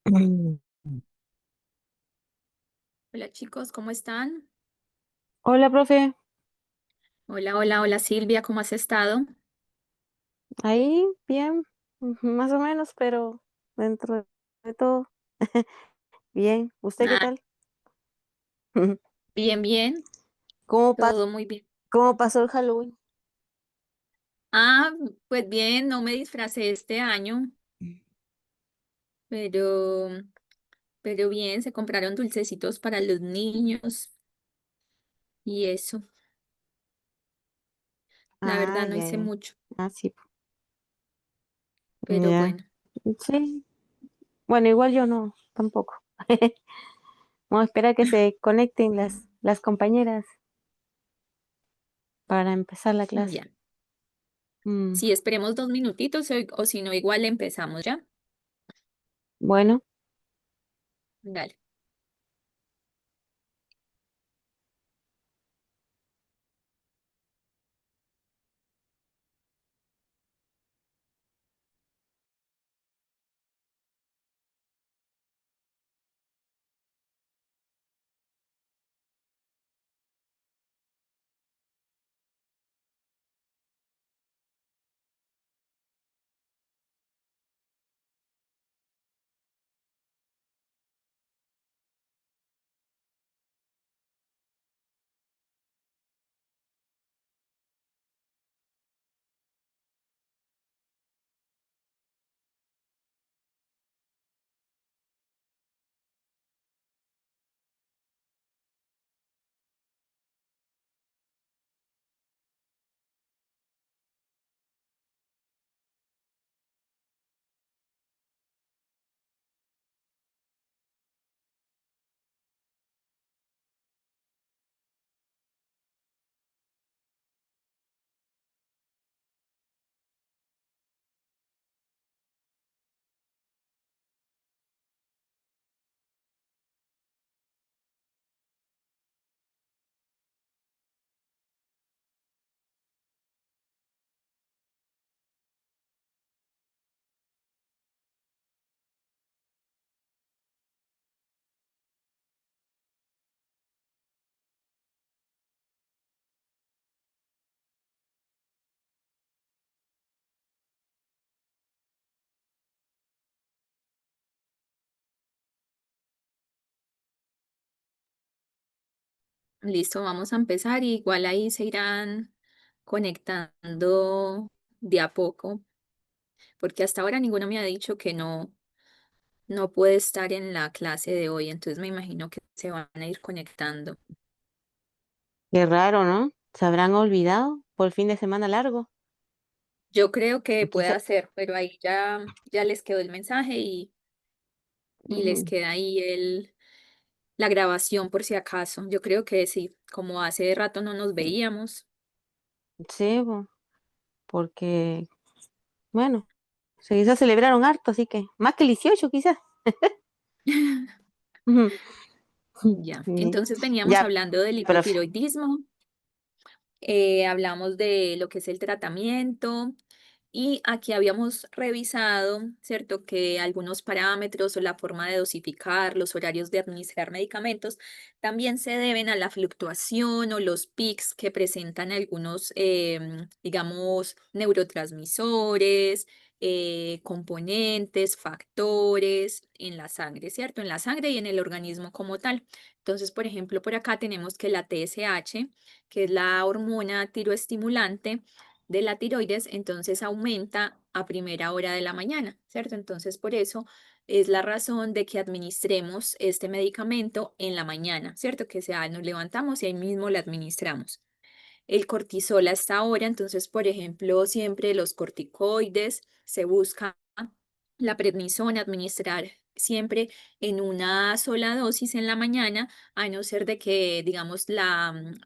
Mm. Hola chicos, ¿cómo están? Hola, profe. Hola, hola, hola Silvia, ¿cómo has estado? Ahí, bien, más o menos, pero dentro de todo, bien. ¿Usted qué Ah, tal? bien, bien, ¿Cómo, todo muy bien. cómo pasó el Halloween? Ah, pues bien, no me disfracé este año, pero, pero bien, se compraron dulcecitos para los niños y eso. La Ah, verdad no ya, hice ya. mucho, Ah, sí, pero ya. bueno, Sí. Bueno, igual yo no, tampoco. Vamos a esperar que se conecten las compañeras para empezar la clase. ya. Mm, Si esperemos 2 minutitos o si no, igual empezamos ya. bueno, Dale. Listo, vamos a empezar. Igual ahí se irán conectando de a poco, porque hasta ahora ninguno me ha dicho que no puede estar en la clase de hoy, entonces me imagino que se van a ir conectando. qué raro, ¿no? ¿Se habrán olvidado por el fin de semana largo? Yo creo que O puede quizá, hacer, pero ahí ya les quedó el mensaje y les mm, queda ahí la grabación por si acaso. Yo creo que sí, como hace rato no nos veíamos. sí, porque, bueno, se quizás celebraron harto, así que más que el 18 quizás. Ujú. Ya, Sí. entonces veníamos Ya, hablando del profe. hipotiroidismo. Hablamos de lo que es el tratamiento y aquí habíamos revisado, ¿cierto?, que algunos parámetros o la forma de dosificar, los horarios de administrar medicamentos también se deben a la fluctuación o los pics que presentan algunos, digamos, neurotransmisores, componentes, factores en la sangre, ¿cierto? En la sangre y en el organismo como tal. Entonces, por ejemplo, por acá tenemos que la TSH, que es la hormona tiroestimulante de la tiroides, entonces aumenta a primera hora de la mañana, ¿cierto? Entonces, por eso es la razón de que administremos este medicamento en la mañana, ¿cierto? Que sea, nos levantamos y ahí mismo le administramos. El cortisol a esta hora, entonces, por ejemplo, siempre los corticoides se busca la prednisona administrar siempre en una sola dosis en la mañana, a no ser de que, digamos,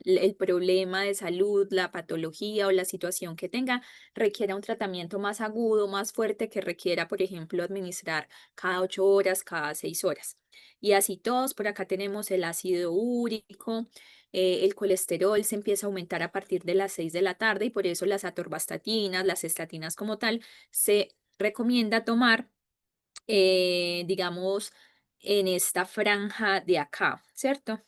el problema de salud, la patología o la situación que tenga requiera un tratamiento más agudo, más fuerte, que requiera, por ejemplo, administrar cada 8 horas, cada 6 horas. Y así todos, por acá tenemos el ácido úrico, el colesterol se empieza a aumentar a partir de las 6 de la tarde y por eso las atorvastatinas, las estatinas como tal, se recomienda tomar, digamos, en esta franja de acá, ¿cierto?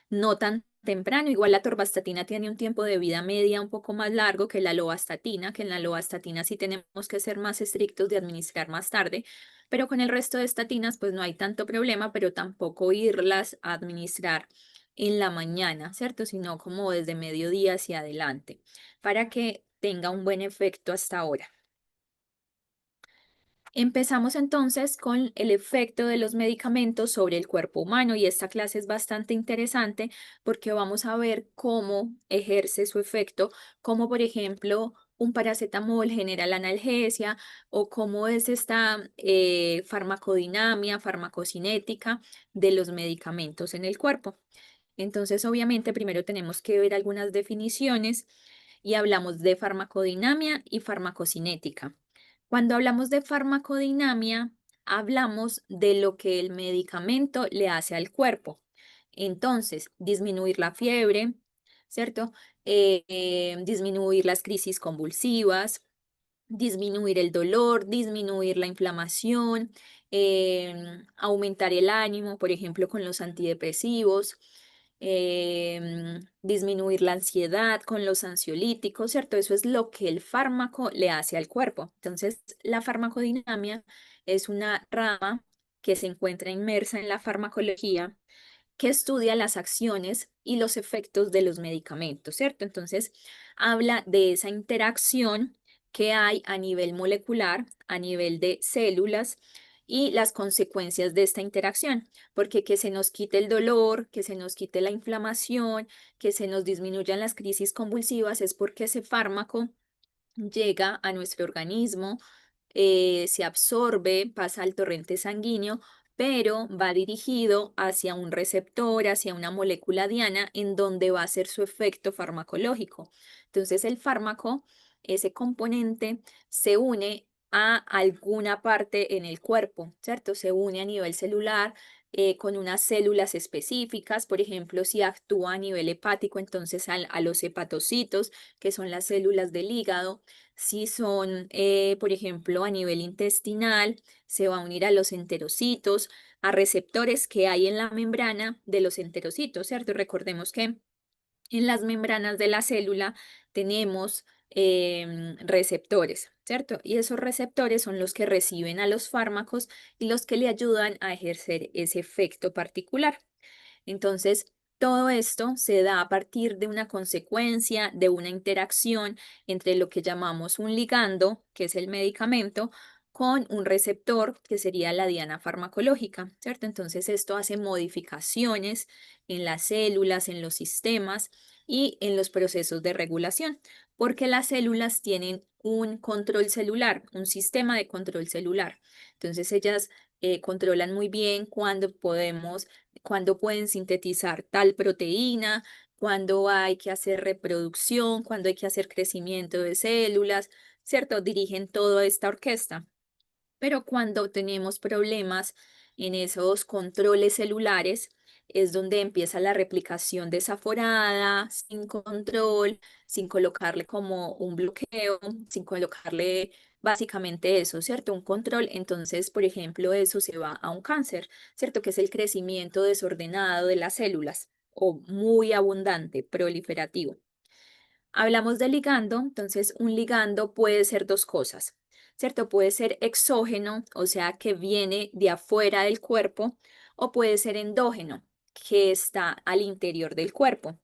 No tan temprano, igual la atorvastatina tiene un tiempo de vida media un poco más largo que la lovastatina, que en la lovastatina sí tenemos que ser más estrictos de administrar más tarde, pero con el resto de estatinas pues no hay tanto problema, pero tampoco irlas a administrar en la mañana, ¿cierto? Sino como desde mediodía hacia adelante, para que tenga un buen efecto hasta ahora. Empezamos entonces con el efecto de los medicamentos sobre el cuerpo humano y esta clase es bastante interesante porque vamos a ver cómo ejerce su efecto, como por ejemplo un paracetamol genera la analgesia o cómo es esta farmacodinamia, farmacocinética de los medicamentos en el cuerpo. Entonces, obviamente, primero tenemos que ver algunas definiciones y hablamos de farmacodinamia y farmacocinética. Cuando hablamos de farmacodinamia, hablamos de lo que el medicamento le hace al cuerpo. Entonces, disminuir la fiebre, ¿cierto? Disminuir las crisis convulsivas, disminuir el dolor, disminuir la inflamación, aumentar el ánimo, por ejemplo, con los antidepresivos, disminuir la ansiedad con los ansiolíticos, ¿cierto? Eso es lo que el fármaco le hace al cuerpo. Entonces, la farmacodinamia es una rama que se encuentra inmersa en la farmacología que estudia las acciones y los efectos de los medicamentos, ¿cierto? Entonces, habla de esa interacción que hay a nivel molecular, a nivel de células y las consecuencias de esta interacción, porque que se nos quite el dolor, que se nos quite la inflamación, que se nos disminuyan las crisis convulsivas, es porque ese fármaco llega a nuestro organismo, se absorbe, pasa al torrente sanguíneo, pero va dirigido hacia un receptor, hacia una molécula diana, en donde va a ser su efecto farmacológico. Entonces el fármaco, ese componente, se une a alguna parte en el cuerpo, ¿cierto? Se une a nivel celular. Con unas células específicas, por ejemplo, si actúa a nivel hepático, entonces a los hepatocitos, que son las células del hígado, si son, por ejemplo, a nivel intestinal, se va a unir a los enterocitos, a receptores que hay en la membrana de los enterocitos, ¿cierto? Recordemos que en las membranas de la célula tenemos receptores, ¿cierto? Y esos receptores son los que reciben a los fármacos y los que le ayudan a ejercer ese efecto particular. Entonces, todo esto se da a partir de una consecuencia, de una interacción entre lo que llamamos un ligando, que es el medicamento, con un receptor, que sería la diana farmacológica, ¿cierto? Entonces, esto hace modificaciones en las células, en los sistemas y en los procesos de regulación, porque las células tienen un control celular, un sistema de control celular. Entonces, ellas controlan muy bien cuándo pueden sintetizar tal proteína, cuándo hay que hacer reproducción, cuándo hay que hacer crecimiento de células, ¿cierto? Dirigen toda esta orquesta. Pero cuando tenemos problemas en esos controles celulares, es donde empieza la replicación desaforada, sin control, sin colocarle como un bloqueo, sin colocarle básicamente eso, ¿cierto? Un control. Entonces, por ejemplo, eso se va a un cáncer, ¿cierto? Que es el crecimiento desordenado de las células o muy abundante, proliferativo. Hablamos de ligando, entonces un ligando puede ser dos cosas, ¿cierto? Puede ser exógeno, o sea, que viene de afuera del cuerpo, o puede ser endógeno, que está al interior del cuerpo.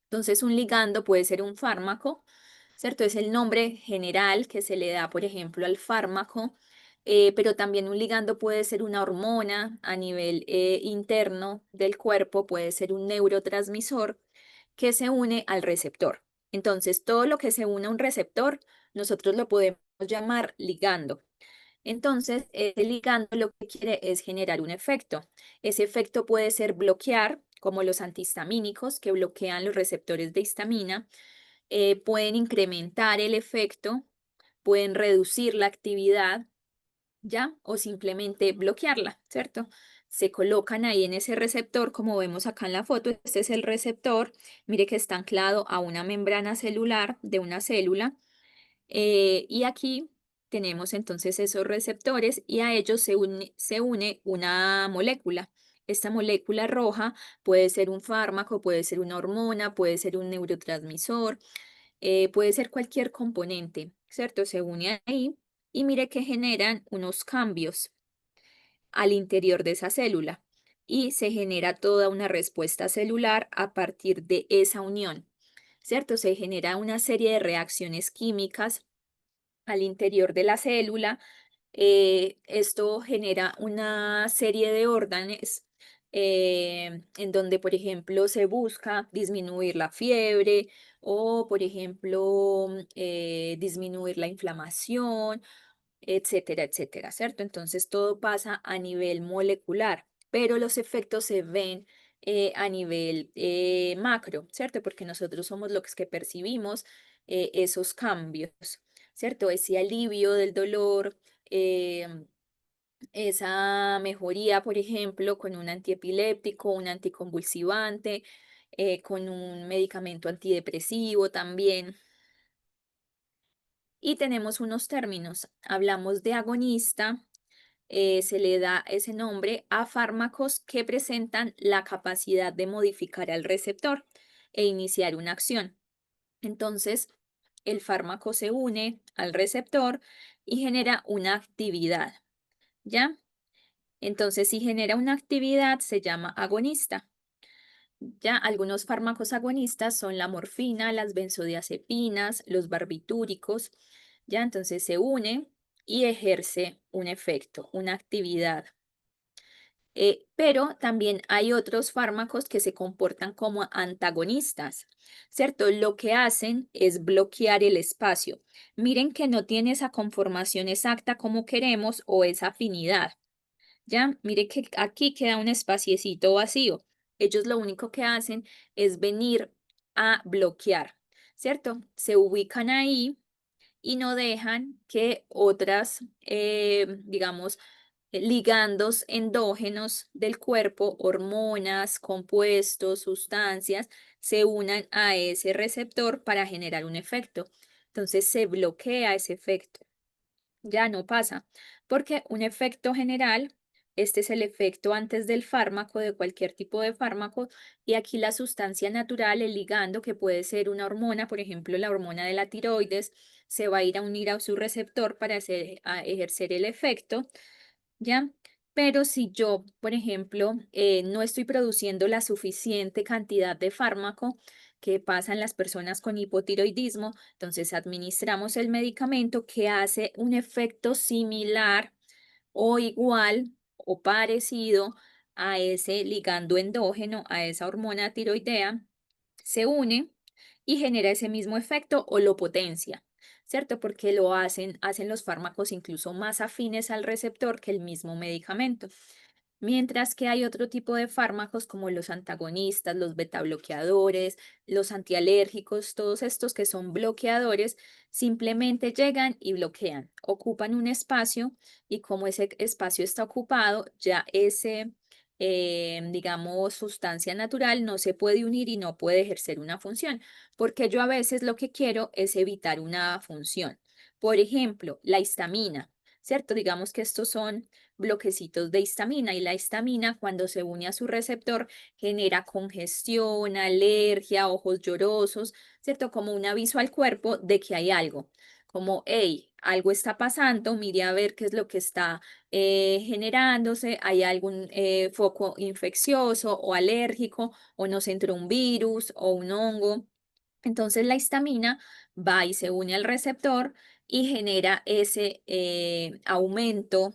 Entonces, un ligando puede ser un fármaco, ¿cierto? Es el nombre general que se le da, por ejemplo, al fármaco, pero también un ligando puede ser una hormona a nivel interno del cuerpo, puede ser un neurotransmisor que se une al receptor. Entonces, todo lo que se une a un receptor, nosotros lo podemos llamar ligando. Entonces, ese ligando lo que quiere es generar un efecto. Ese efecto puede ser bloquear, como los antihistamínicos que bloquean los receptores de histamina, pueden incrementar el efecto, pueden reducir la actividad, ¿ya? O simplemente bloquearla, ¿cierto? se colocan ahí en ese receptor, como vemos acá en la foto. Este es el receptor, mire que está anclado a una membrana celular de una célula. Y aquí tenemos entonces esos receptores y a ellos se une una molécula. Esta molécula roja puede ser un fármaco, puede ser una hormona, puede ser un neurotransmisor, puede ser cualquier componente, ¿cierto? Se une ahí y mire que generan unos cambios al interior de esa célula y se genera toda una respuesta celular a partir de esa unión, ¿cierto? Se genera una serie de reacciones químicas al interior de la célula. Esto genera una serie de órdenes en donde, por ejemplo, se busca disminuir la fiebre o, por ejemplo, disminuir la inflamación, etcétera, etcétera, ¿cierto? Entonces todo pasa a nivel molecular, pero los efectos se ven a nivel macro, ¿cierto? Porque nosotros somos los que percibimos esos cambios, ¿cierto? Ese alivio del dolor, esa mejoría, por ejemplo, con un antiepiléptico, un anticonvulsivante, con un medicamento antidepresivo también. Y tenemos unos términos. Hablamos de agonista, se le da ese nombre a fármacos que presentan la capacidad de modificar al receptor e iniciar una acción. Entonces, el fármaco se une al receptor y genera una actividad, ¿ya? Entonces, si genera una actividad, se llama agonista. Ya algunos fármacos agonistas son la morfina, las benzodiazepinas, los barbitúricos. Ya entonces se une y ejerce un efecto, una actividad. Pero también hay otros fármacos que se comportan como antagonistas, ¿cierto? Lo que hacen es bloquear el espacio. Miren que no tiene esa conformación exacta como queremos o esa afinidad. Ya, mire que aquí queda un espaciecito vacío. Ellos lo único que hacen es venir a bloquear, ¿cierto? Se ubican ahí y no dejan que otras, digamos, ligandos endógenos del cuerpo, hormonas, compuestos, sustancias, se unan a ese receptor para generar un efecto. Entonces se bloquea ese efecto, ya no pasa, porque un efecto general, este es el efecto antes del fármaco, de cualquier tipo de fármaco, y aquí la sustancia natural, el ligando, que puede ser una hormona, por ejemplo, la hormona de la tiroides, se va a ir a unir a su receptor para ejercer el efecto, ¿ya? Pero si yo, por ejemplo, no estoy produciendo la suficiente cantidad de fármaco que pasa en las personas con hipotiroidismo, entonces administramos el medicamento que hace un efecto similar o igual o parecido a ese ligando endógeno, a esa hormona tiroidea, se une y genera ese mismo efecto o lo potencia, ¿cierto? Porque hacen los fármacos incluso más afines al receptor que el mismo medicamento. Mientras que hay otro tipo de fármacos como los antagonistas, los beta bloqueadores, los antialérgicos, todos estos que son bloqueadores, simplemente llegan y bloquean, ocupan un espacio y como ese espacio está ocupado, ya ese, digamos, sustancia natural no se puede unir y no puede ejercer una función, porque yo a veces lo que quiero es evitar una función. Por ejemplo, la histamina, ¿cierto? Digamos que estos son bloquecitos de histamina y la histamina cuando se une a su receptor genera congestión, alergia, ojos llorosos, ¿cierto? Como un aviso al cuerpo de que hay algo, como, hey, algo está pasando, mire a ver qué es lo que está generándose, hay algún foco infeccioso o alérgico o nos entró un virus o un hongo. Entonces la histamina va y se une al receptor y genera ese aumento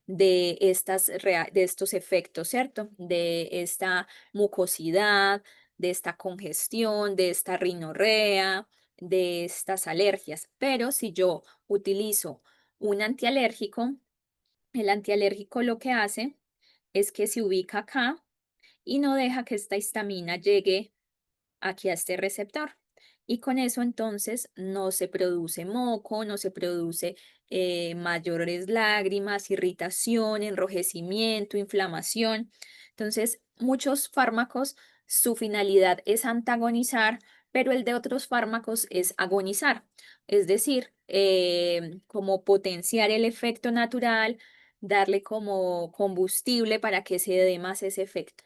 de estos efectos, ¿cierto? De esta mucosidad, de esta congestión, de esta rinorrea, de estas alergias. Pero si yo utilizo un antialérgico, el antialérgico lo que hace es que se ubica acá y no deja que esta histamina llegue aquí a este receptor. Y con eso entonces no se produce moco, no se produce mayores lágrimas, irritación, enrojecimiento, inflamación. Entonces, muchos fármacos, su finalidad es antagonizar, pero el de otros fármacos es agonizar, es decir, como potenciar el efecto natural, darle como combustible para que se dé más ese efecto.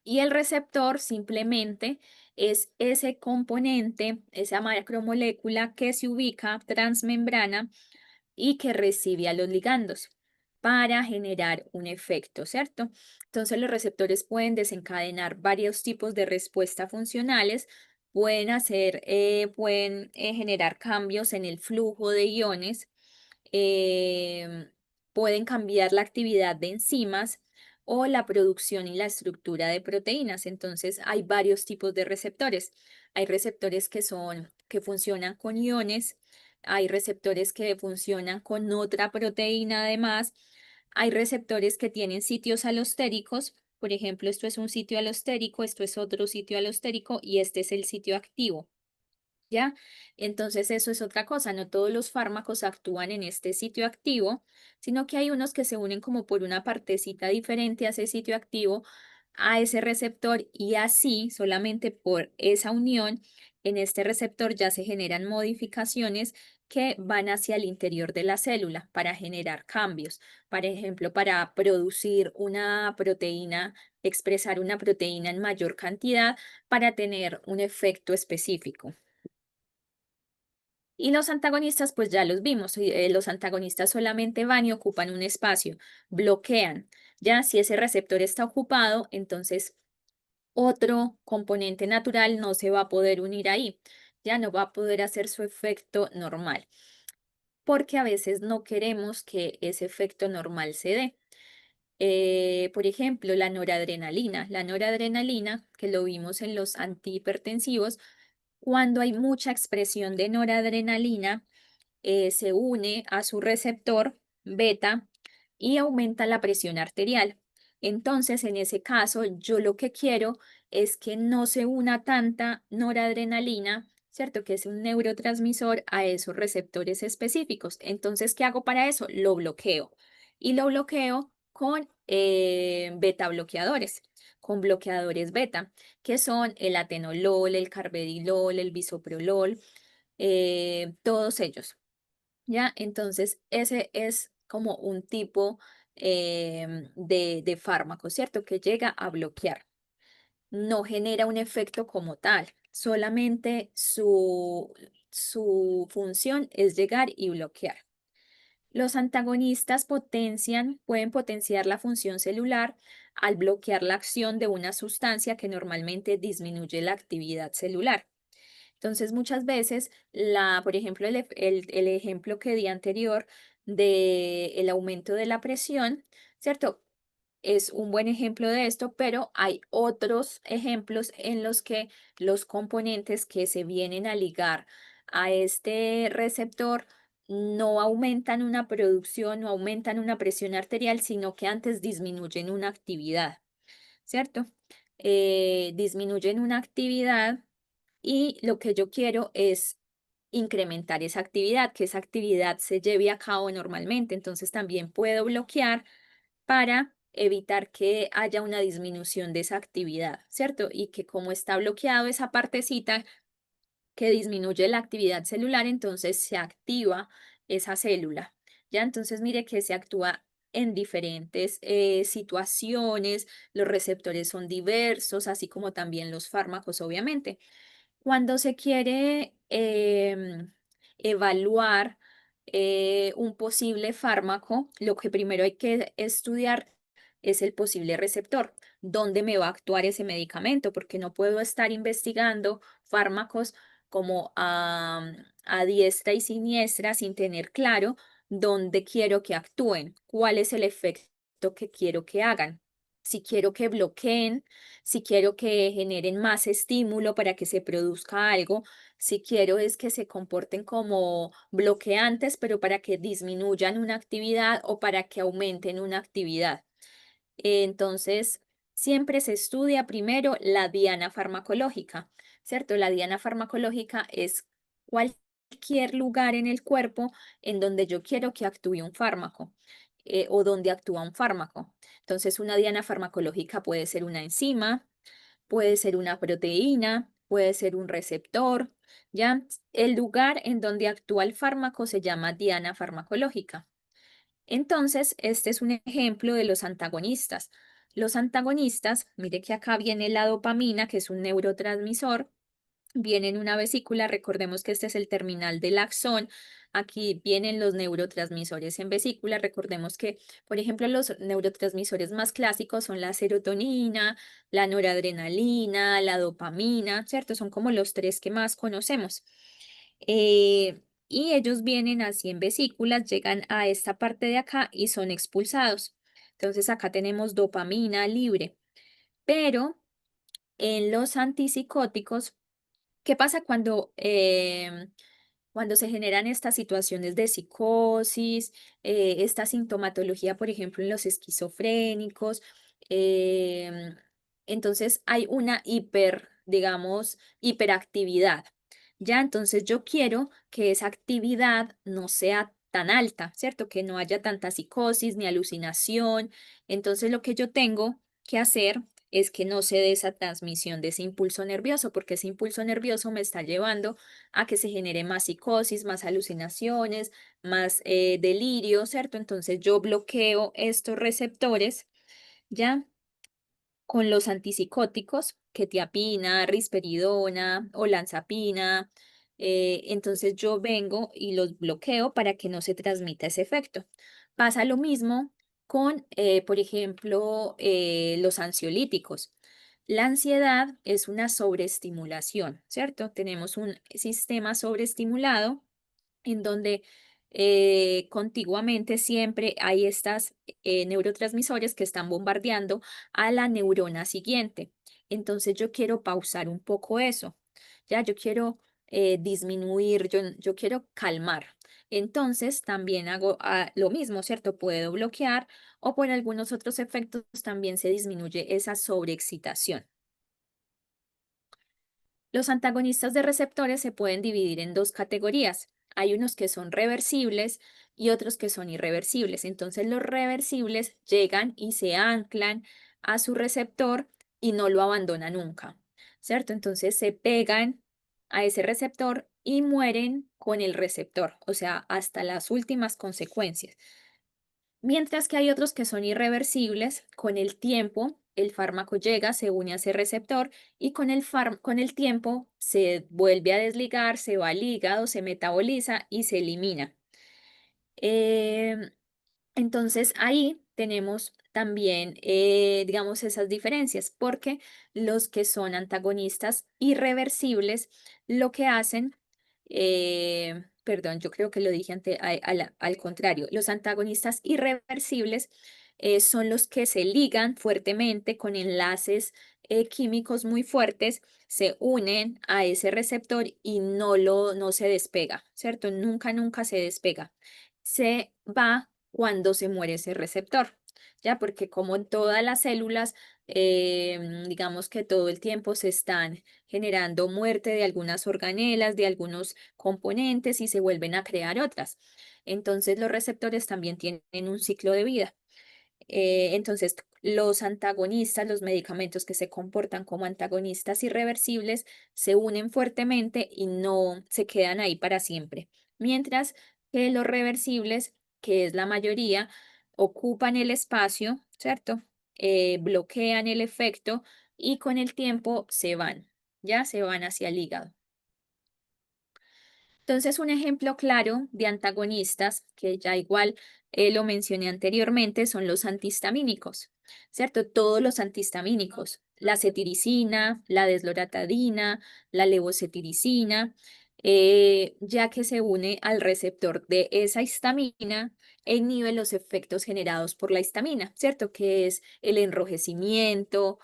Y el receptor simplemente es ese componente, esa macromolécula que se ubica transmembrana y que recibe a los ligandos para generar un efecto, ¿cierto? Entonces los receptores pueden desencadenar varios tipos de respuestas funcionales, pueden generar cambios en el flujo de iones, em, pueden cambiar la actividad de enzimas o la producción y la estructura de proteínas. Entonces hay varios tipos de receptores. Hay receptores que funcionan con iones, hay receptores que funcionan con otra proteína además. Hay receptores que tienen sitios alostéricos. Por ejemplo, esto es un sitio alostérico, esto es otro sitio alostérico y este es el sitio activo. ¿Ya? Entonces eso es otra cosa, no todos los fármacos actúan en este sitio activo, sino que hay unos que se unen como por una partecita diferente a ese sitio activo, a ese receptor y así, solamente por esa unión, en este receptor ya se generan modificaciones que van hacia el interior de la célula para generar cambios. Por ejemplo, para producir una proteína, expresar una proteína en mayor cantidad para tener un efecto específico. Y los antagonistas, pues ya los vimos, los antagonistas solamente van y ocupan un espacio, bloquean. Ya si ese receptor está ocupado, entonces otro componente natural no se va a poder unir ahí, ya no va a poder hacer su efecto normal, porque a veces no queremos que ese efecto normal se dé. Por ejemplo, la noradrenalina, que lo vimos en los antihipertensivos, cuando hay mucha expresión de noradrenalina, se une a su receptor beta y aumenta la presión arterial. Entonces, en ese caso, yo lo que quiero es que no se una tanta noradrenalina, ¿cierto? Que es un neurotransmisor a esos receptores específicos. Entonces, ¿qué hago para eso? Lo bloqueo. Y lo bloqueo con beta bloqueadores, con bloqueadores beta, que son el atenolol, el carvedilol, el bisoprolol, todos ellos. ¿Ya? Entonces, ese es como un tipo de fármaco, ¿cierto? Que llega a bloquear. No genera un efecto como tal, solamente su función es llegar y bloquear. Los antagonistas pueden potenciar la función celular al bloquear la acción de una sustancia que normalmente disminuye la actividad celular. Entonces, muchas veces, por ejemplo, el ejemplo que di anterior del aumento de la presión, ¿cierto? Es un buen ejemplo de esto, pero hay otros ejemplos en los que los componentes que se vienen a ligar a este receptor no aumentan una producción, no aumentan una presión arterial, sino que antes disminuyen una actividad, ¿cierto? Disminuyen una actividad y lo que yo quiero es incrementar esa actividad, que esa actividad se lleve a cabo normalmente. Entonces también puedo bloquear para evitar que haya una disminución de esa actividad, ¿cierto? Y que como está bloqueado esa partecita que disminuye la actividad celular, entonces se activa esa célula. Ya, entonces mire que se actúa en diferentes situaciones, los receptores son diversos, así como también los fármacos, obviamente. Cuando se quiere evaluar un posible fármaco, lo que primero hay que estudiar es el posible receptor, dónde me va a actuar ese medicamento, porque no puedo estar investigando fármacos como a diestra y siniestra sin tener claro dónde quiero que actúen, cuál es el efecto que quiero que hagan. Si quiero que bloqueen, si quiero que generen más estímulo para que se produzca algo, si quiero es que se comporten como bloqueantes, pero para que disminuyan una actividad o para que aumenten una actividad. Entonces, siempre se estudia primero la diana farmacológica, ¿cierto? La diana farmacológica es cualquier lugar en el cuerpo en donde yo quiero que actúe un fármaco o donde actúa un fármaco. Entonces, una diana farmacológica puede ser una enzima, puede ser una proteína, puede ser un receptor, ¿ya? El lugar en donde actúa el fármaco se llama diana farmacológica. Entonces, este es un ejemplo de los antagonistas. Los antagonistas, mire que acá viene la dopamina, que es un neurotransmisor, viene en una vesícula, recordemos que este es el terminal del axón, aquí vienen los neurotransmisores en vesícula, recordemos que, por ejemplo, los neurotransmisores más clásicos son la serotonina, la noradrenalina, la dopamina, ¿cierto? Son como los tres que más conocemos. Y ellos vienen así en vesículas, llegan a esta parte de acá y son expulsados. Entonces acá tenemos dopamina libre, pero en los antipsicóticos, ¿qué pasa cuando se generan estas situaciones de psicosis, esta sintomatología, por ejemplo, en los esquizofrénicos? em, entonces hay una digamos, hiperactividad. Ya, entonces yo quiero que esa actividad no sea tan alta, ¿cierto? Que no haya tanta psicosis ni alucinación. Entonces lo que yo tengo que hacer es que no se dé esa transmisión de ese impulso nervioso, porque ese impulso nervioso me está llevando a que se genere más psicosis, más alucinaciones, más delirio, ¿cierto? Entonces yo bloqueo estos receptores, ¿ya? Con los antipsicóticos, quetiapina, risperidona, olanzapina. Entonces yo vengo y los bloqueo para que no se transmita ese efecto. Pasa lo mismo con, por ejemplo, los ansiolíticos. La ansiedad es una sobreestimulación, ¿cierto? Tenemos un sistema sobreestimulado en donde contiguamente siempre hay estas neurotransmisores que están bombardeando a la neurona siguiente. Entonces yo quiero pausar un poco eso, ya yo quiero disminuir, yo quiero calmar. Entonces también hago lo mismo, ¿cierto? Puedo bloquear o por algunos otros efectos también se disminuye esa sobreexcitación. Los antagonistas de receptores se pueden dividir en dos categorías. Hay unos que son reversibles y otros que son irreversibles. Entonces los reversibles llegan y se anclan a su receptor y no lo abandonan nunca, ¿cierto? Entonces se pegan a ese receptor y mueren con el receptor, o sea, hasta las últimas consecuencias. Mientras que hay otros que son irreversibles, con el tiempo el fármaco llega, se une a ese receptor y con el tiempo se vuelve a desligar, se va al hígado, se metaboliza y se elimina. Em, entonces ahí tenemos también, digamos, esas diferencias, porque los que son antagonistas irreversibles, lo que hacen, perdón, yo creo que lo dije al contrario, los antagonistas irreversibles son los que se ligan fuertemente con enlaces químicos muy fuertes, se unen a ese receptor y no se despega, ¿cierto? Nunca, nunca se despega. Se va cuando se muere ese receptor, ¿ya? Porque como en todas las células, digamos que todo el tiempo se están generando muerte de algunas organelas, de algunos componentes y se vuelven a crear otras. Entonces los receptores también tienen un ciclo de vida. Entonces, los antagonistas, los medicamentos que se comportan como antagonistas irreversibles, se unen fuertemente y no se quedan ahí para siempre. Mientras que los reversibles, que es la mayoría, ocupan el espacio, ¿cierto? Bloquean el efecto y con el tiempo se van, ya se van hacia el hígado. Entonces, un ejemplo claro de antagonistas, que ya igual lo mencioné anteriormente, son los antihistamínicos, ¿cierto? Todos los antihistamínicos, la cetiricina, la desloratadina, la levocetiricina, ya que se une al receptor de esa histamina e inhibe los efectos generados por la histamina, ¿cierto? Que es el enrojecimiento,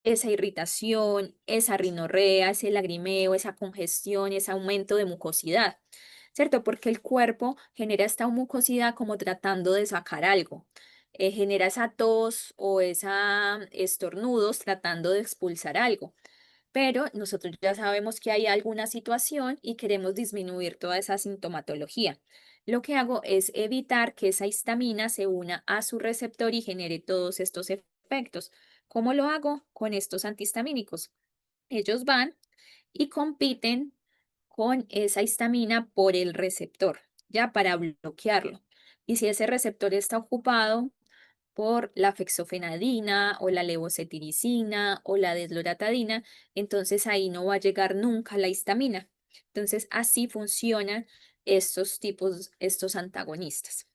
esa irritación, esa rinorrea, ese lagrimeo, esa congestión, ese aumento de mucosidad, ¿cierto? Porque el cuerpo genera esta mucosidad como tratando de sacar algo. Genera esa tos o esa estornudos tratando de expulsar algo. pero nosotros ya sabemos que hay alguna situación y queremos disminuir toda esa sintomatología. Lo que hago es evitar que esa histamina se una a su receptor y genere todos estos efectos. ¿Cómo lo hago? Con estos antihistamínicos. Ellos van y compiten con esa histamina por el receptor, ya para bloquearlo. Y si ese receptor está ocupado por la fexofenadina o la levocetiricina o la desloratadina, entonces ahí no va a llegar nunca la histamina. Entonces así funcionan estos tipos, estos antagonistas.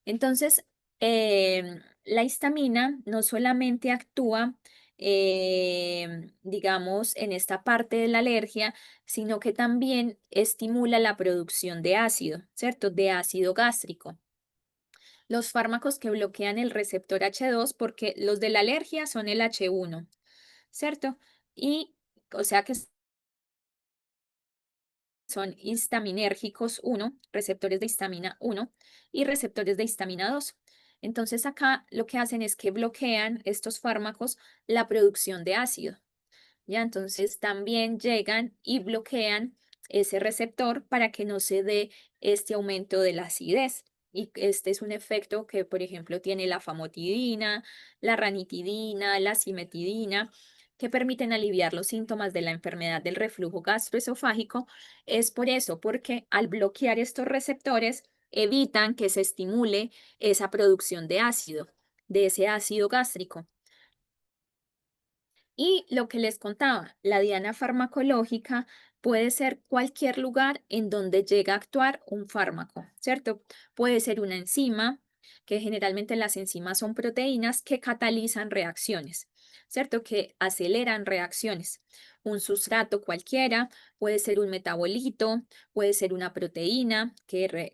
Entonces, la histamina no solamente actúa, digamos, en esta parte de la alergia, sino que también estimula la producción de ácido, ¿cierto? De ácido gástrico. Los fármacos que bloquean el receptor H2, porque los de la alergia son el H1, ¿cierto? Y, o sea que son histaminérgicos uno, receptores de histamina uno y receptores de histamina 2. Entonces acá lo que hacen es que bloquean estos fármacos la producción de ácido. ¿Ya? Entonces también llegan y bloquean ese receptor para que no se dé este aumento de la acidez. Y este es un efecto que, por ejemplo, tiene la famotidina, la ranitidina, la cimetidina, que permiten aliviar los síntomas de la enfermedad del reflujo gastroesofágico. Es por eso, porque al bloquear estos receptores, evitan que se estimule esa producción de ácido, de ese ácido gástrico. Y lo que les contaba, la diana farmacológica puede ser cualquier lugar en donde llega a actuar un fármaco, ¿cierto? Puede ser una enzima, que generalmente las enzimas son proteínas que catalizan reacciones, ¿cierto? Que aceleran reacciones. Un sustrato cualquiera, puede ser un metabolito, puede ser una proteína,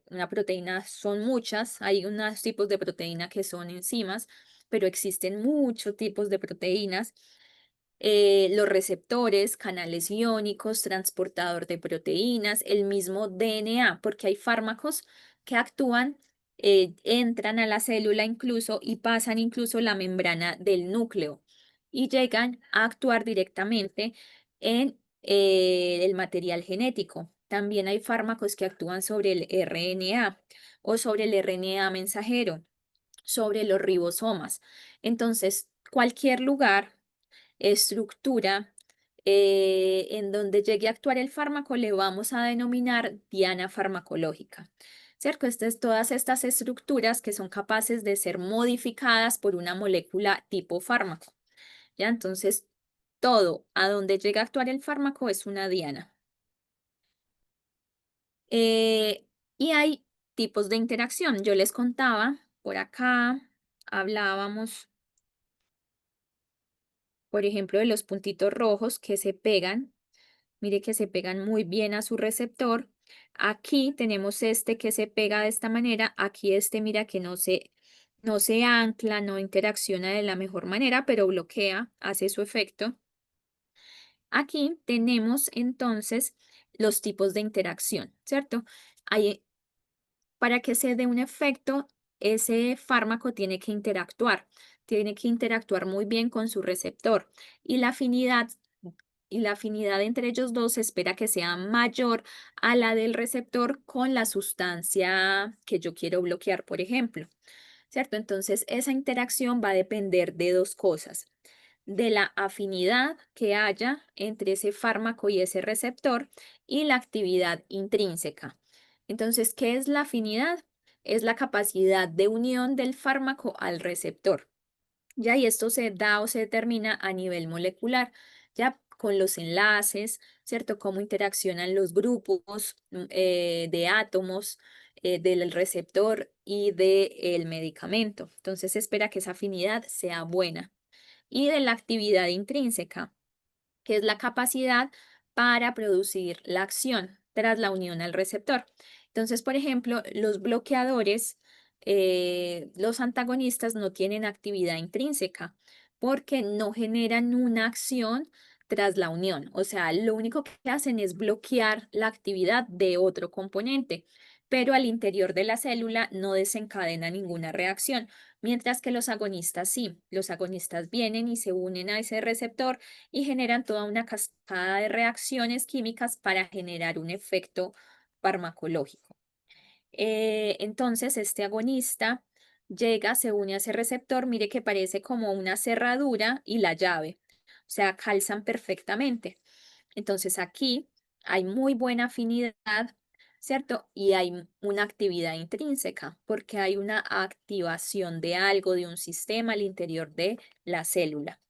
una proteína son muchas, hay unos tipos de proteína que son enzimas, pero existen muchos tipos de proteínas, los receptores, canales iónicos, transportador de proteínas, el mismo DNA, porque hay fármacos que actúan, entran a la célula incluso y pasan incluso la membrana del núcleo y llegan a actuar directamente en el material genético. También hay fármacos que actúan sobre el RNA o sobre el RNA mensajero, sobre los ribosomas. Entonces, cualquier lugar, estructura, en donde llegue a actuar el fármaco, le vamos a denominar diana farmacológica. ¿Cierto? Todas estas estructuras que son capaces de ser modificadas por una molécula tipo fármaco. ¿Ya? Entonces, todo a donde llega a actuar el fármaco es una diana. Eh, y hay tipos de interacción. Yo les contaba, por acá hablábamos, por ejemplo, de los puntitos rojos que se pegan. Mire que se pegan muy bien a su receptor. Aquí tenemos este que se pega de esta manera. Aquí este, mira que no se ancla, no interacciona de la mejor manera, pero bloquea, hace su efecto. Aquí tenemos entonces los tipos de interacción, ¿cierto? Hay, para que se dé un efecto, ese fármaco tiene que interactuar muy bien con su receptor y la afinidad entre ellos dos se espera que sea mayor a la del receptor con la sustancia que yo quiero bloquear, por ejemplo, ¿cierto? Entonces, esa interacción va a depender de dos cosas: de la afinidad que haya entre ese fármaco y ese receptor y la actividad intrínseca. Entonces, ¿qué es la afinidad? Es la capacidad de unión del fármaco al receptor. Ya, y esto se da o se determina a nivel molecular, ya con los enlaces, ¿cierto? Cómo interaccionan los grupos de átomos del receptor y del medicamento. Entonces se espera que esa afinidad sea buena. Y de la actividad intrínseca, que es la capacidad para producir la acción tras la unión al receptor. Entonces, por ejemplo, los bloqueadores, los antagonistas no tienen actividad intrínseca porque no generan una acción tras la unión. O sea, lo único que hacen es bloquear la actividad de otro componente, pero al interior de la célula no desencadena ninguna reacción. Mientras que los agonistas sí, los agonistas vienen y se unen a ese receptor y generan toda una cascada de reacciones químicas para generar un efecto farmacológico. Entonces, este agonista llega, se une a ese receptor, mire que parece como una cerradura y la llave, o sea, calzan perfectamente. Entonces, aquí hay muy buena afinidad, ¿cierto? Y hay una actividad intrínseca, porque hay una activación de algo, de un sistema al interior de la célula.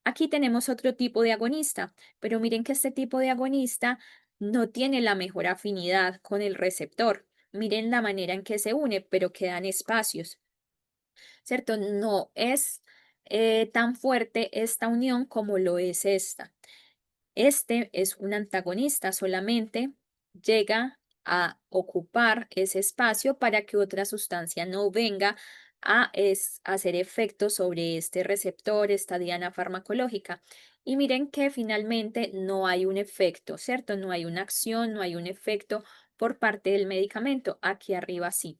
Aquí tenemos otro tipo de agonista, pero miren que este tipo de agonista no tiene la mejor afinidad con el receptor. Miren la manera en que se une, pero quedan espacios, ¿cierto? No es tan fuerte esta unión como lo es esta. Este es un antagonista, solamente llega a ocupar ese espacio para que otra sustancia no venga a hacer efecto sobre este receptor, esta diana farmacológica. Y miren que finalmente no hay un efecto, ¿cierto? No hay una acción, no hay un efecto por parte del medicamento. Aquí arriba sí.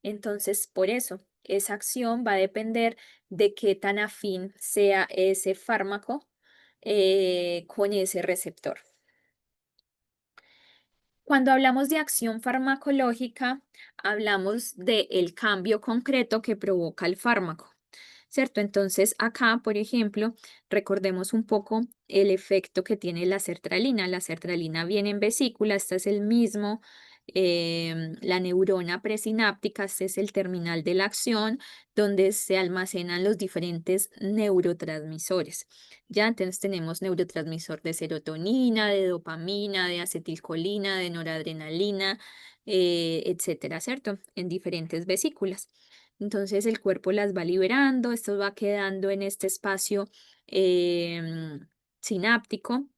Entonces, por eso, esa acción va a depender de qué tan afín sea ese fármaco con ese receptor. Cuando hablamos de acción farmacológica, hablamos del cambio concreto que provoca el fármaco, ¿cierto? Entonces, acá, por ejemplo, recordemos un poco el efecto que tiene la sertralina. La sertralina viene en vesícula, este es el mismo, la neurona presináptica, este es el terminal de la acción, donde se almacenan los diferentes neurotransmisores. Ya, entonces tenemos neurotransmisor de serotonina, de dopamina, de acetilcolina, de noradrenalina, etcétera, ¿cierto? En diferentes vesículas. Entonces el cuerpo las va liberando, esto va quedando en este espacio em, sináptico.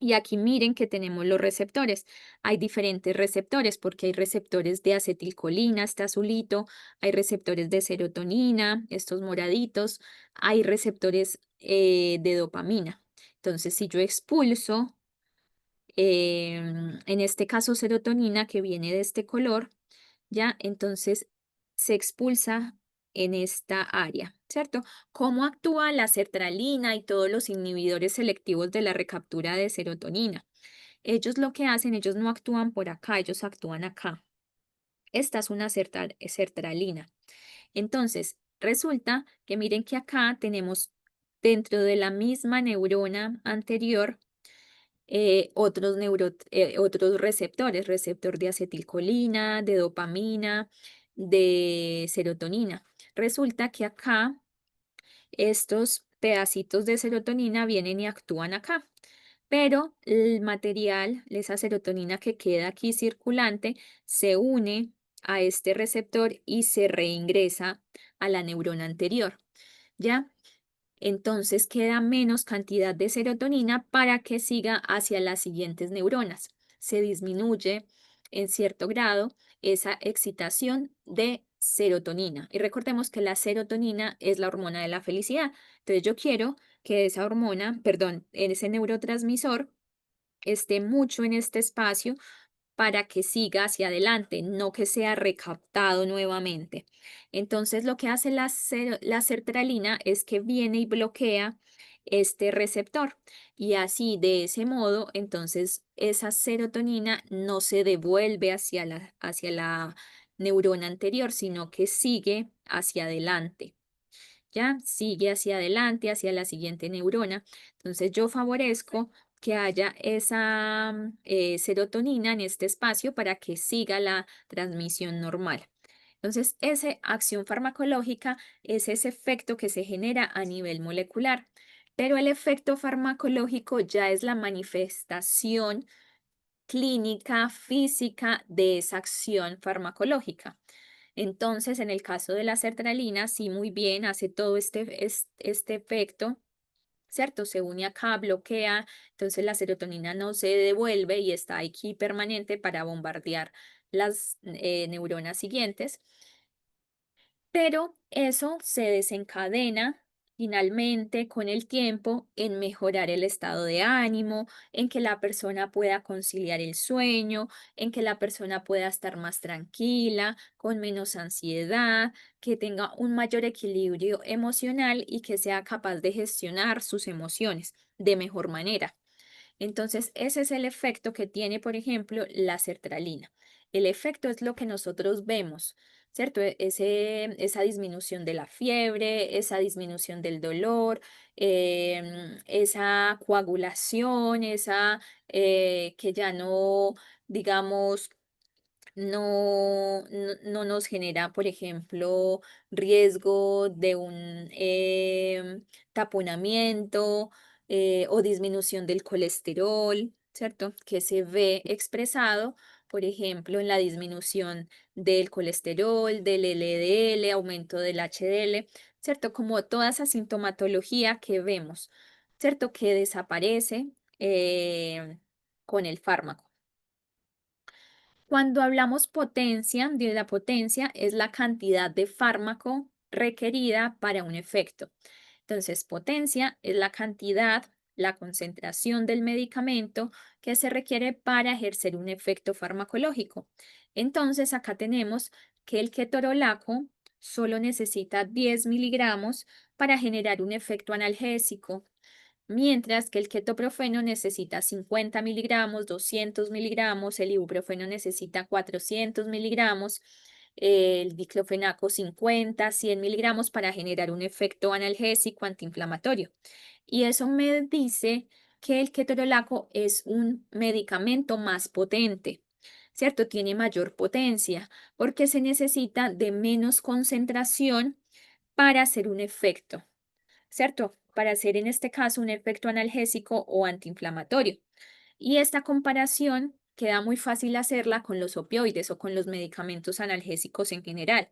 Y aquí miren que tenemos los receptores. Hay diferentes receptores porque hay receptores de acetilcolina, este azulito, hay receptores de serotonina, estos moraditos, hay receptores de dopamina. Entonces, si yo expulso, en este caso serotonina que viene de este color, ¿ya? Entonces se expulsa en esta área, ¿cierto? ¿Cómo actúa la sertralina y todos los inhibidores selectivos de la recaptura de serotonina? Ellos lo que hacen, ellos no actúan por acá, ellos actúan acá. Esta es una sertralina. Entonces, resulta que miren que acá tenemos dentro de la misma neurona anterior otros receptores, receptor de acetilcolina, de dopamina, de serotonina. Resulta que acá estos pedacitos de serotonina vienen y actúan acá, pero el material, esa serotonina que queda aquí circulante, se une a este receptor y se reingresa a la neurona anterior, ¿ya? Entonces queda menos cantidad de serotonina para que siga hacia las siguientes neuronas. Se disminuye en cierto grado esa excitación de serotonina. Y recordemos que la serotonina es la hormona de la felicidad. Entonces yo quiero que esa hormona, perdón, en ese neurotransmisor esté mucho en este espacio para que siga hacia adelante, no que sea recaptado nuevamente. Entonces, lo que hace la sertralina es que viene y bloquea este receptor y así de ese modo, entonces esa serotonina no se devuelve hacia la neurona anterior, sino que sigue hacia adelante. ¿Ya? Sigue hacia adelante, hacia la siguiente neurona. Entonces yo favorezco que haya esa serotonina en este espacio para que siga la transmisión normal. Entonces, esa acción farmacológica es ese efecto que se genera a nivel molecular, pero el efecto farmacológico ya es la manifestación clínica, física de esa acción farmacológica. Entonces, en el caso de la sertralina, sí, muy bien, hace todo este efecto, ¿cierto? Se une acá, bloquea, entonces la serotonina no se devuelve y está aquí permanente para bombardear las neuronas siguientes, pero eso se desencadena finalmente, con el tiempo, en mejorar el estado de ánimo, en que la persona pueda conciliar el sueño, en que la persona pueda estar más tranquila, con menos ansiedad, que tenga un mayor equilibrio emocional y que sea capaz de gestionar sus emociones de mejor manera. Entonces, ese es el efecto que tiene, por ejemplo, la sertralina. El efecto es lo que nosotros vemos, ¿cierto? Esa disminución de la fiebre, esa disminución del dolor, esa coagulación, esa que ya no, digamos, no nos genera, por ejemplo, riesgo de un taponamiento o disminución del colesterol, ¿cierto? Que se ve expresado, por ejemplo, en la disminución del colesterol, del LDL, aumento del HDL, ¿cierto? Como toda esa sintomatología que vemos, ¿cierto? Que desaparece con el fármaco. Cuando hablamos potencia, de la potencia es la cantidad de fármaco requerida para un efecto. Entonces, potencia es la cantidad, la concentración del medicamento que se requiere para ejercer un efecto farmacológico. Entonces, acá tenemos que el ketorolaco solo necesita 10 miligramos para generar un efecto analgésico, mientras que el ketoprofeno necesita 50 miligramos, 200 miligramos, el ibuprofeno necesita 400 miligramos, el diclofenaco 50, 100 miligramos para generar un efecto analgésico antiinflamatorio. Y eso me dice que el ketorolaco es un medicamento más potente, ¿cierto? Tiene mayor potencia porque se necesita de menos concentración para hacer un efecto. ¿Cierto? Para hacer en este caso un efecto analgésico o antiinflamatorio. Y esta comparación queda muy fácil hacerla con los opioides o con los medicamentos analgésicos en general.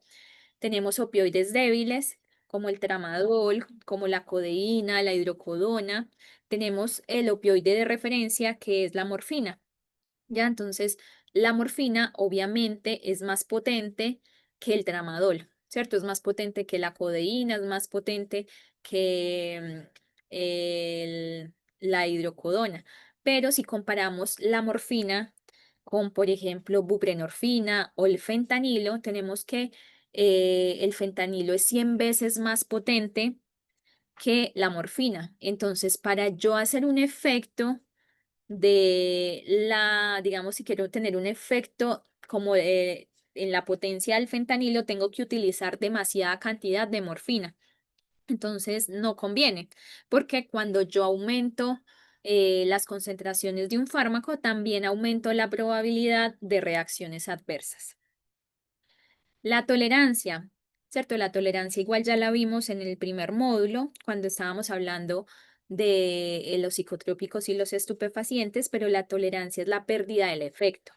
Tenemos opioides débiles como el tramadol, como la codeína, la hidrocodona. Tenemos el opioide de referencia que es la morfina. Ya, entonces, la morfina obviamente es más potente que el tramadol, ¿cierto? Es más potente que la codeína, es más potente que la hidrocodona. Pero si comparamos la morfina con, por ejemplo, buprenorfina o el fentanilo, tenemos que el fentanilo es 100 veces más potente que la morfina. Entonces, para yo hacer un efecto digamos, si quiero tener un efecto como en la potencia del fentanilo, tengo que utilizar demasiada cantidad de morfina. Entonces, no conviene, porque cuando yo aumento las concentraciones de un fármaco, también aumento la probabilidad de reacciones adversas. La tolerancia, ¿cierto? La tolerancia igual ya la vimos en el primer módulo, cuando estábamos hablando de los psicotrópicos y los estupefacientes, pero la tolerancia es la pérdida del efecto,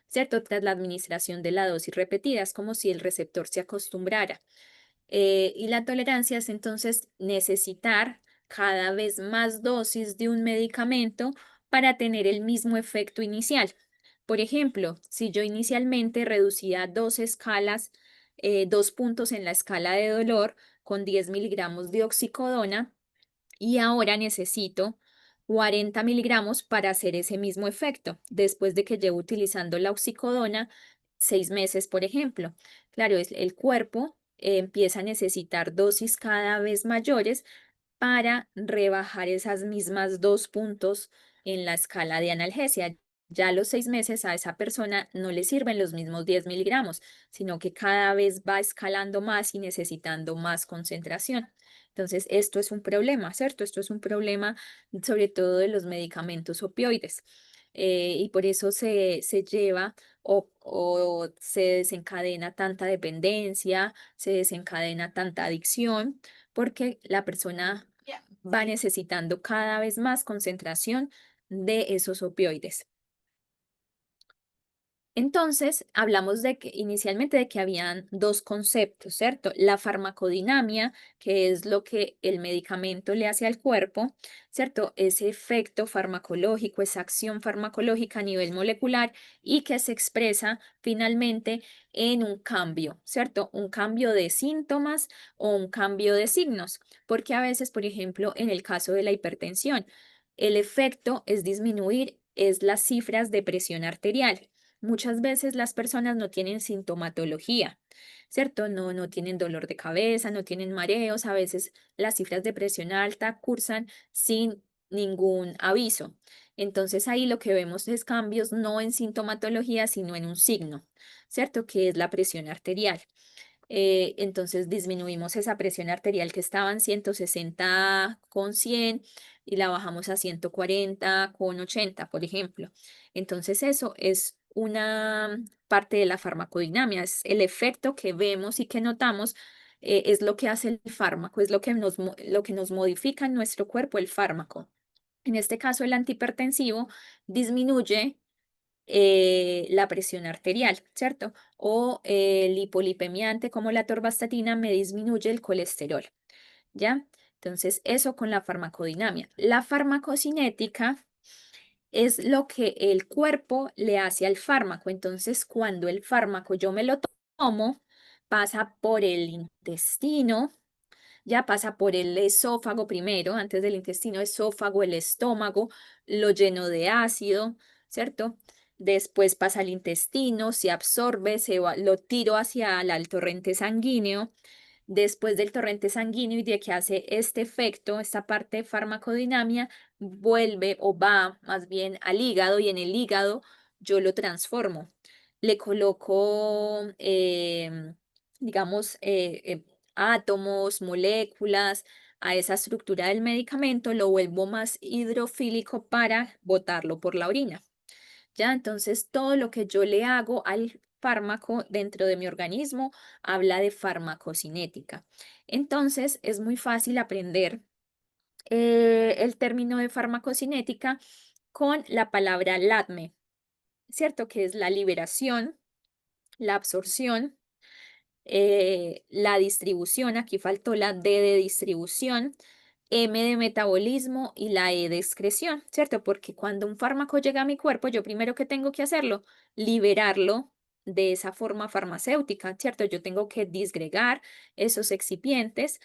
¿cierto? Tras la administración de la dosis repetida, es como si el receptor se acostumbrara. Y la tolerancia es entonces necesitar cada vez más dosis de un medicamento para tener el mismo efecto inicial. Por ejemplo, si yo inicialmente reducía dos escalas, 2 puntos en la escala de dolor con 10 miligramos de oxicodona, y ahora necesito 40 miligramos para hacer ese mismo efecto, después de que llevo utilizando la oxicodona 6 meses, por ejemplo. Claro, el cuerpo empieza a necesitar dosis cada vez mayores para rebajar esas mismas 2 puntos en la escala de analgesia. Ya a los 6 meses a esa persona no le sirven los mismos 10 miligramos, sino que cada vez va escalando más y necesitando más concentración. Entonces, esto es un problema, ¿cierto? Esto es un problema sobre todo de los medicamentos opioides. Y por eso se lleva o se desencadena tanta dependencia, se desencadena tanta adicción, porque la persona va necesitando cada vez más concentración de esos opioides. Entonces, hablamos de que inicialmente de que habían dos conceptos, ¿cierto? La farmacodinamia, que es lo que el medicamento le hace al cuerpo, ¿cierto? Ese efecto farmacológico, esa acción farmacológica a nivel molecular y que se expresa finalmente en un cambio, ¿cierto? Un cambio de síntomas o un cambio de signos, porque a veces, por ejemplo, en el caso de la hipertensión, el efecto es disminuir es las cifras de presión arterial. Muchas veces las personas no tienen sintomatología, ¿cierto? No tienen dolor de cabeza, no tienen mareos, a veces las cifras de presión alta cursan sin ningún aviso. Entonces ahí lo que vemos es cambios no en sintomatología, sino en un signo, ¿cierto? Que es la presión arterial. Entonces disminuimos esa presión arterial que estaba en 160/100 y la bajamos a 140/80, por ejemplo. Entonces eso es una parte de la farmacodinamia, es el efecto que vemos y que notamos, es lo que hace el fármaco, es lo que nos modifica en nuestro cuerpo el fármaco. En este caso, el antihipertensivo disminuye la presión arterial, ¿cierto? O el hipolipemiante como la torvastatina me disminuye el colesterol, ¿ya? Entonces, eso con la farmacodinamia. La farmacocinética es lo que el cuerpo le hace al fármaco. Entonces, cuando el fármaco yo me lo tomo, pasa por el intestino, ya pasa por el esófago primero, antes del intestino, esófago, el estómago, lo lleno de ácido, ¿cierto? Después pasa al intestino, se absorbe, lo tiro hacia el torrente sanguíneo. Después del torrente sanguíneo y de que hace este efecto, esta parte de farmacodinamia, vuelve o va más bien al hígado y en el hígado yo lo transformo. Le coloco, digamos, átomos, moléculas a esa estructura del medicamento, lo vuelvo más hidrofílico para botarlo por la orina. ¿Ya? Entonces, todo lo que yo le hago al fármaco dentro de mi organismo habla de farmacocinética. Entonces, es muy fácil aprender el término de farmacocinética con la palabra LATME, ¿cierto? Que es la liberación, la absorción, la distribución, aquí faltó la D de distribución, M de metabolismo y la E de excreción, ¿cierto? Porque cuando un fármaco llega a mi cuerpo, yo primero que tengo que hacerlo, liberarlo de esa forma farmacéutica, ¿cierto? Yo tengo que disgregar esos excipientes,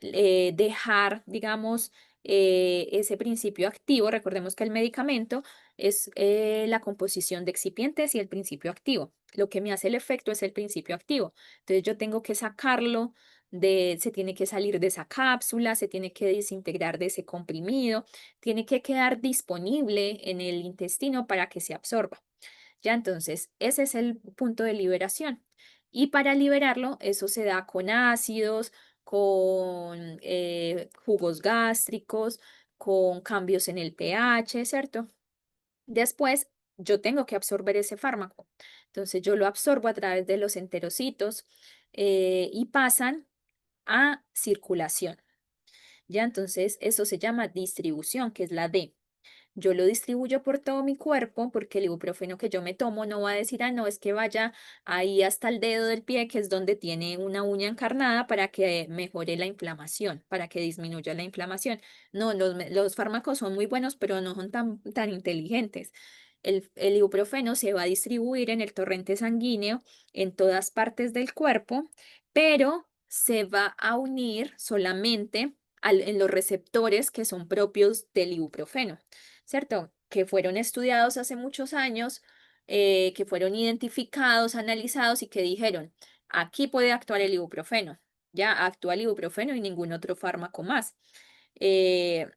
dejar, digamos, ese principio activo. Recordemos que el medicamento es la composición de excipientes y el principio activo. Lo que me hace el efecto es el principio activo. Entonces yo tengo que sacarlo se tiene que salir de esa cápsula, se tiene que desintegrar de ese comprimido, tiene que quedar disponible en el intestino para que se absorba. Ya, entonces, ese es el punto de liberación. Y para liberarlo, eso se da con ácidos, con jugos gástricos, con cambios en el pH, ¿cierto? Después, yo tengo que absorber ese fármaco. Entonces, yo lo absorbo a través de los enterocitos y pasan a circulación. Ya, entonces, eso se llama distribución, que es la D. Yo lo distribuyo por todo mi cuerpo porque el ibuprofeno que yo me tomo no va a decir, ah, no, es que vaya ahí hasta el dedo del pie, que es donde tiene una uña encarnada para que mejore la inflamación, para que disminuya la inflamación. No, los fármacos son muy buenos, pero no son tan inteligentes. El ibuprofeno se va a distribuir en el torrente sanguíneo en todas partes del cuerpo, pero se va a unir solamente en los receptores que son propios del ibuprofeno. ¿Cierto? Que fueron estudiados hace muchos años, que fueron identificados, analizados y que dijeron, aquí puede actuar el ibuprofeno, ya actúa el ibuprofeno y ningún otro fármaco más. Eh,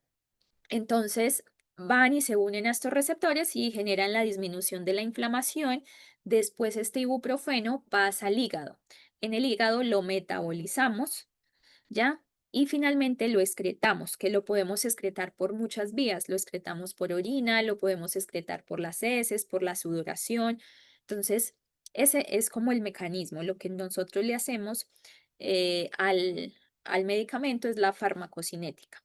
entonces, van y se unen a estos receptores y generan la disminución de la inflamación. Después, este ibuprofeno pasa al hígado. En el hígado lo metabolizamos, ¿ya? Y finalmente lo excretamos, que lo podemos excretar por muchas vías. Lo excretamos por orina, lo podemos excretar por las heces, por la sudoración. Entonces, ese es como el mecanismo. Lo que nosotros le hacemos al medicamento es la farmacocinética.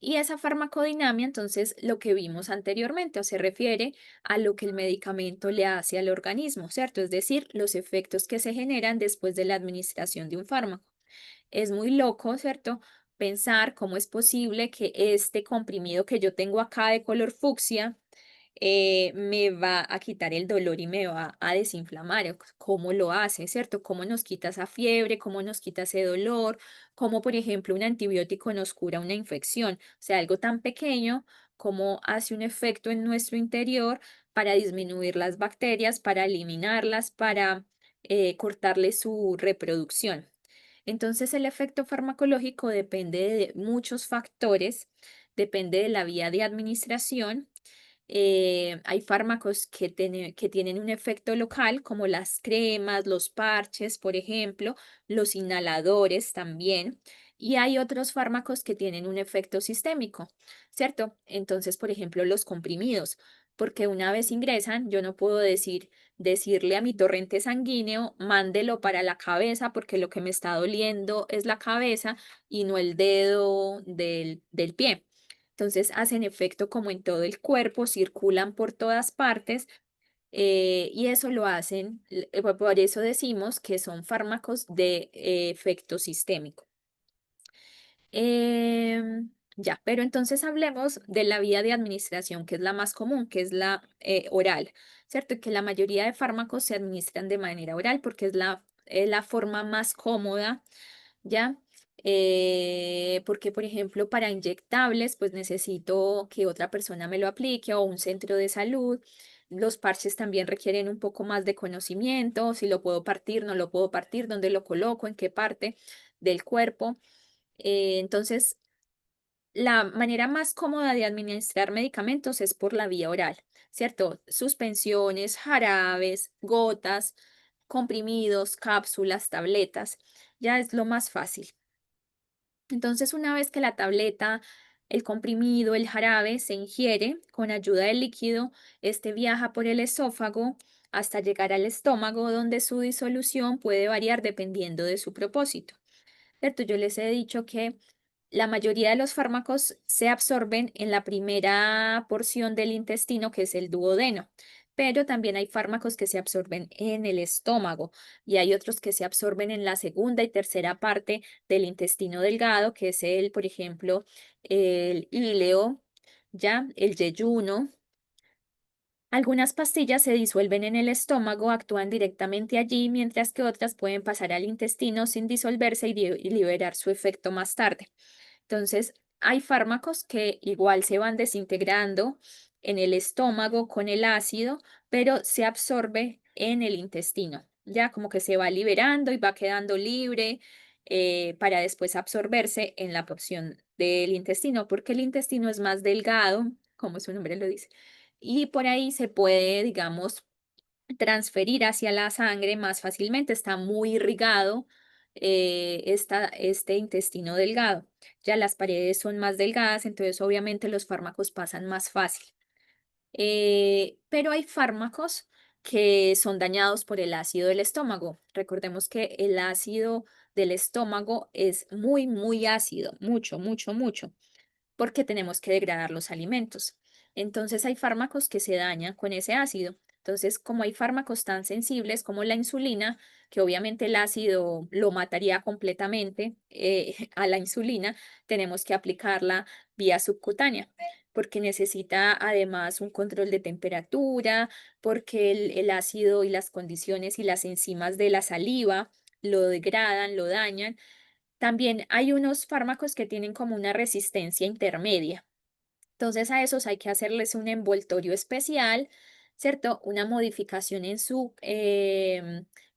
Y esa farmacodinamia, entonces, lo que vimos anteriormente, o se refiere a lo que el medicamento le hace al organismo, ¿cierto? Es decir, los efectos que se generan después de la administración de un fármaco. Es muy loco, ¿cierto? Pensar cómo es posible que este comprimido que yo tengo acá de color fucsia me va a quitar el dolor y me va a desinflamar. ¿Cómo lo hace, cierto? ¿Cómo nos quita esa fiebre? ¿Cómo nos quita ese dolor? ¿Cómo, por ejemplo, un antibiótico nos cura una infección? O sea, algo tan pequeño como hace un efecto en nuestro interior para disminuir las bacterias, para eliminarlas, para cortarle su reproducción. Entonces, el efecto farmacológico depende de muchos factores, depende de la vía de administración. Hay fármacos que tienen un efecto local, como las cremas, los parches, por ejemplo, los inhaladores también. Y hay otros fármacos que tienen un efecto sistémico, ¿cierto? Entonces, por ejemplo, los comprimidos, porque una vez ingresan, yo no puedo decirle a mi torrente sanguíneo, mándelo para la cabeza, porque lo que me está doliendo es la cabeza y no el dedo del pie. Entonces hacen efecto como en todo el cuerpo, circulan por todas partes y eso lo hacen, por eso decimos que son fármacos de efecto sistémico. Ya, pero entonces hablemos de la vía de administración, que es la más común, que es la oral, ¿cierto? Que la mayoría de fármacos se administran de manera oral porque es la forma más cómoda, ¿ya? Porque, por ejemplo, para inyectables, pues necesito que otra persona me lo aplique o un centro de salud. Los parches también requieren un poco más de conocimiento, si lo puedo partir, no lo puedo partir, dónde lo coloco, en qué parte del cuerpo. Entonces, la manera más cómoda de administrar medicamentos es por la vía oral, ¿cierto? Suspensiones, jarabes, gotas, comprimidos, cápsulas, tabletas, ya es lo más fácil. Entonces, una vez que la tableta, el comprimido, el jarabe se ingiere con ayuda del líquido, este viaja por el esófago hasta llegar al estómago, donde su disolución puede variar dependiendo de su propósito. ¿Cierto? Yo les he dicho que la mayoría de los fármacos se absorben en la primera porción del intestino, que es el duodeno, pero también hay fármacos que se absorben en el estómago y hay otros que se absorben en la segunda y tercera parte del intestino delgado, que es el, por ejemplo, el íleo, ya, el yeyuno. Algunas pastillas se disuelven en el estómago, actúan directamente allí, mientras que otras pueden pasar al intestino sin disolverse y liberar su efecto más tarde. Entonces, hay fármacos que igual se van desintegrando en el estómago con el ácido, pero se absorbe en el intestino. Ya como que se va liberando y va quedando libre para después absorberse en la porción del intestino, porque el intestino es más delgado, como su nombre lo dice, y por ahí se puede, digamos, transferir hacia la sangre más fácilmente, está muy irrigado este intestino delgado. Ya las paredes son más delgadas, entonces obviamente los fármacos pasan más fácil. Pero hay fármacos que son dañados por el ácido del estómago. Recordemos que el ácido del estómago es muy, muy ácido, mucho, mucho, mucho porque tenemos que degradar los alimentos. Entonces hay fármacos que se dañan con ese ácido. Entonces, como hay fármacos tan sensibles como la insulina, que obviamente el ácido lo mataría completamente a la insulina, tenemos que aplicarla vía subcutánea, porque necesita además un control de temperatura, porque el ácido y las condiciones y las enzimas de la saliva lo degradan, lo dañan. También hay unos fármacos que tienen como una resistencia intermedia. Entonces a esos hay que hacerles un envoltorio especial, ¿cierto? Una modificación en su,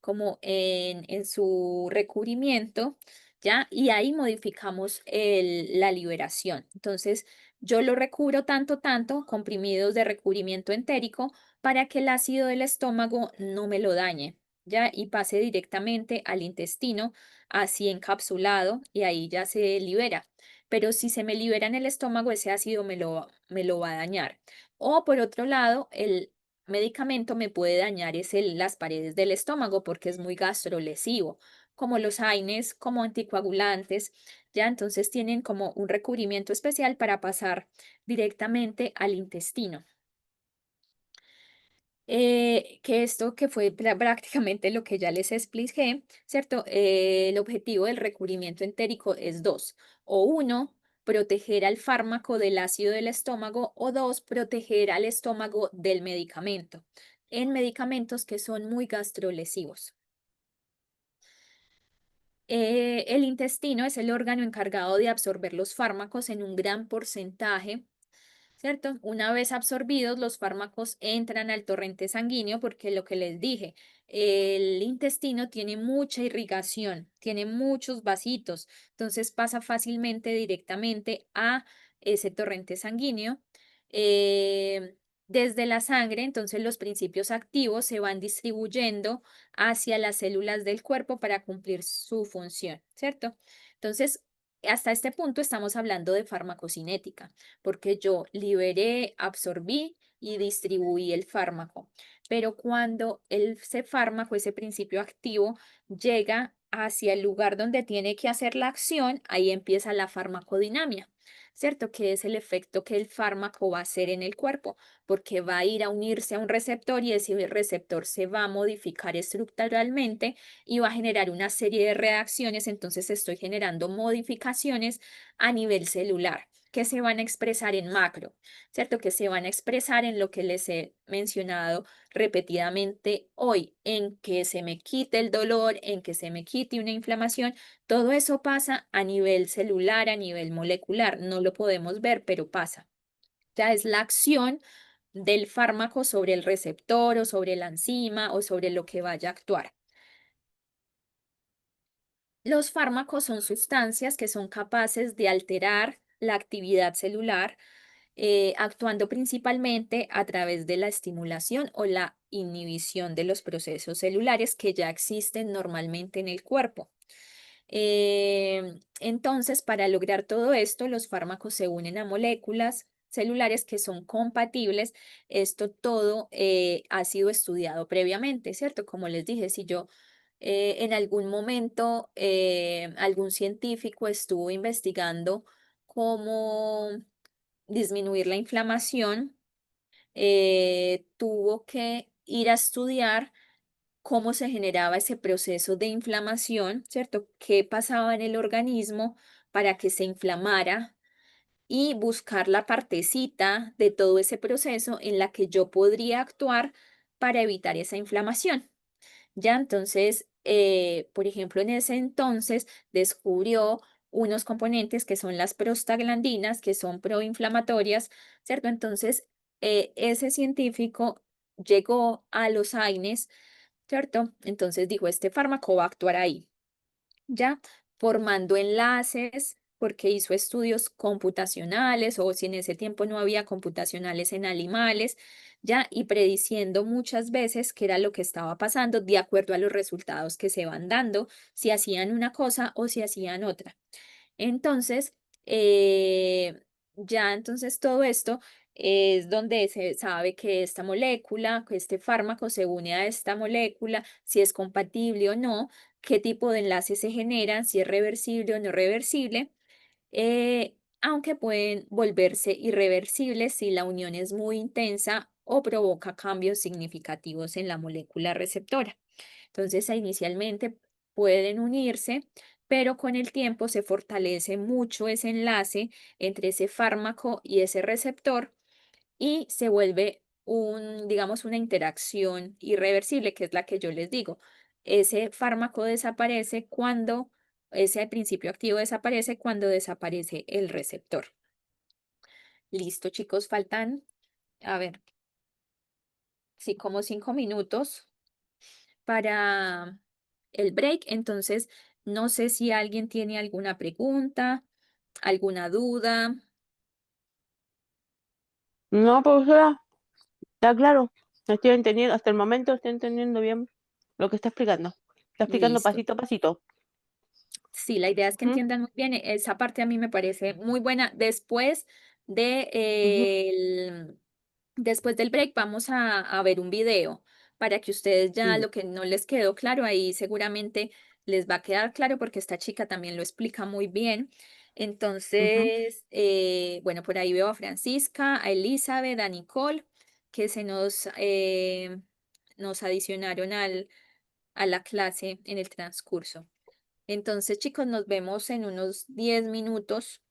como en su recubrimiento, ¿ya? Y ahí modificamos la liberación. Entonces yo lo recubro tanto, tanto, comprimidos de recubrimiento entérico, para que el ácido del estómago no me lo dañe, ¿ya? Y pase directamente al intestino, así encapsulado, y ahí ya se libera, pero si se me libera en el estómago, ese ácido me lo va a dañar. O por otro lado, el medicamento me puede dañar las paredes del estómago porque es muy gastrolesivo, como los AINES, como anticoagulantes, ¿ya? Entonces tienen como un recubrimiento especial para pasar directamente al intestino. Que esto que fue prácticamente lo que ya les expliqué, ¿cierto? El objetivo del recubrimiento entérico es dos, o uno, proteger al fármaco del ácido del estómago, o dos, proteger al estómago del medicamento, en medicamentos que son muy gastrolesivos. El intestino es el órgano encargado de absorber los fármacos en un gran porcentaje. ¿Cierto? Una vez absorbidos, los fármacos entran al torrente sanguíneo porque lo que les dije, el intestino tiene mucha irrigación, tiene muchos vasitos, entonces pasa fácilmente directamente a ese torrente sanguíneo. eh, Desde la sangre, entonces los principios activos se van distribuyendo hacia las células del cuerpo para cumplir su función, ¿cierto? Entonces, hasta este punto estamos hablando de farmacocinética porque yo liberé, absorbí y distribuí el fármaco. Pero cuando ese fármaco, ese principio activo, llega hacia el lugar donde tiene que hacer la acción, ahí empieza la farmacodinamia, ¿cierto? Que es el efecto que el fármaco va a hacer en el cuerpo, porque va a ir a unirse a un receptor y ese receptor se va a modificar estructuralmente y va a generar una serie de reacciones, entonces estoy generando modificaciones a nivel celular que se van a expresar en macro, ¿cierto? Que se van a expresar en lo que les he mencionado repetidamente hoy, en que se me quite el dolor, en que se me quite una inflamación. Todo eso pasa a nivel celular, a nivel molecular. No lo podemos ver, pero pasa. Ya es la acción del fármaco sobre el receptor o sobre la enzima o sobre lo que vaya a actuar. Los fármacos son sustancias que son capaces de alterar la actividad celular, actuando principalmente a través de la estimulación o la inhibición de los procesos celulares que ya existen normalmente en el cuerpo. Entonces, para lograr todo esto, los fármacos se unen a moléculas celulares que son compatibles. Esto todo ha sido estudiado previamente, ¿cierto? Como les dije, si yo en algún momento algún científico estuvo investigando cómo disminuir la inflamación, tuvo que ir a estudiar cómo se generaba ese proceso de inflamación, ¿cierto? ¿Qué pasaba en el organismo para que se inflamara? Y buscar la partecita de todo ese proceso en la que yo podría actuar para evitar esa inflamación. Ya, entonces, por ejemplo, en ese entonces descubrió unos componentes que son las prostaglandinas, que son proinflamatorias, ¿cierto? Entonces, ese científico llegó a los AINES, ¿cierto? Entonces dijo, este fármaco va a actuar ahí, ¿ya? Formando enlaces, porque hizo estudios computacionales o si en ese tiempo no había computacionales en animales, ¿ya? Y prediciendo muchas veces qué era lo que estaba pasando de acuerdo a los resultados que se van dando, si hacían una cosa o si hacían otra. Entonces, ya entonces todo esto es donde se sabe que esta molécula, que este fármaco se une a esta molécula, si es compatible o no, qué tipo de enlaces se generan, si es reversible o no reversible, aunque pueden volverse irreversibles si la unión es muy intensa o provoca cambios significativos en la molécula receptora. Entonces, inicialmente pueden unirse, pero con el tiempo se fortalece mucho ese enlace entre ese fármaco y ese receptor y se vuelve digamos, una interacción irreversible, que es la que yo les digo. Ese fármaco desaparece cuando, ese principio activo desaparece cuando desaparece el receptor. Listo, chicos, faltan, a ver, sí, como 5 minutos para el break. Entonces, no sé si alguien tiene alguna pregunta, alguna duda. No, profesora, está claro. Estoy entendiendo, hasta el momento estoy entendiendo bien lo que está explicando. Está explicando Listo. pasito a pasito. Sí, la idea es que Ujú, entiendan muy bien. Esa parte a mí me parece muy buena. De, ujú, después del break vamos a ver un video para que ustedes ya sí. lo que no les quedó claro ahí seguramente les va a quedar claro porque esta chica también lo explica muy bien. Ujú. Entonces, bueno, por ahí veo a Francisca, a Elizabeth, a Nicole, que nos adicionaron a la clase en el transcurso. Entonces, chicos, nos vemos en unos 10 minutos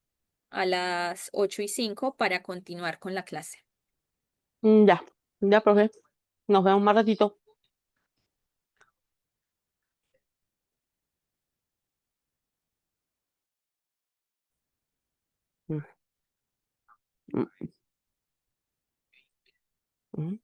a las 8:05 para continuar con la clase. Ya, ya, profe. Nos vemos más ratito. Mm, mm, mm.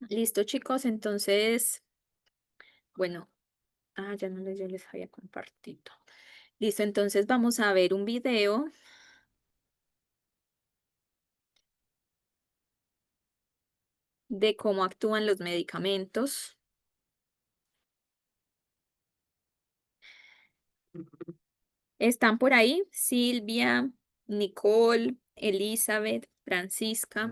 Listo, chicos, entonces, bueno, ya no les, yo les había compartido. Listo, entonces vamos a ver un video de cómo actúan los medicamentos. ¿Están por ahí? Silvia, Nicole, Elizabeth, Francisca.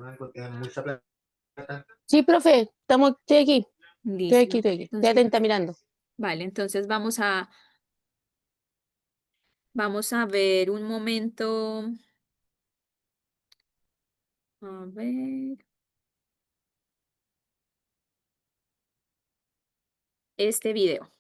Sí, profe, Listo. estoy aquí. Estoy Entonces, atenta mirando. vale, entonces vamos a ver un momento. A ver, este video.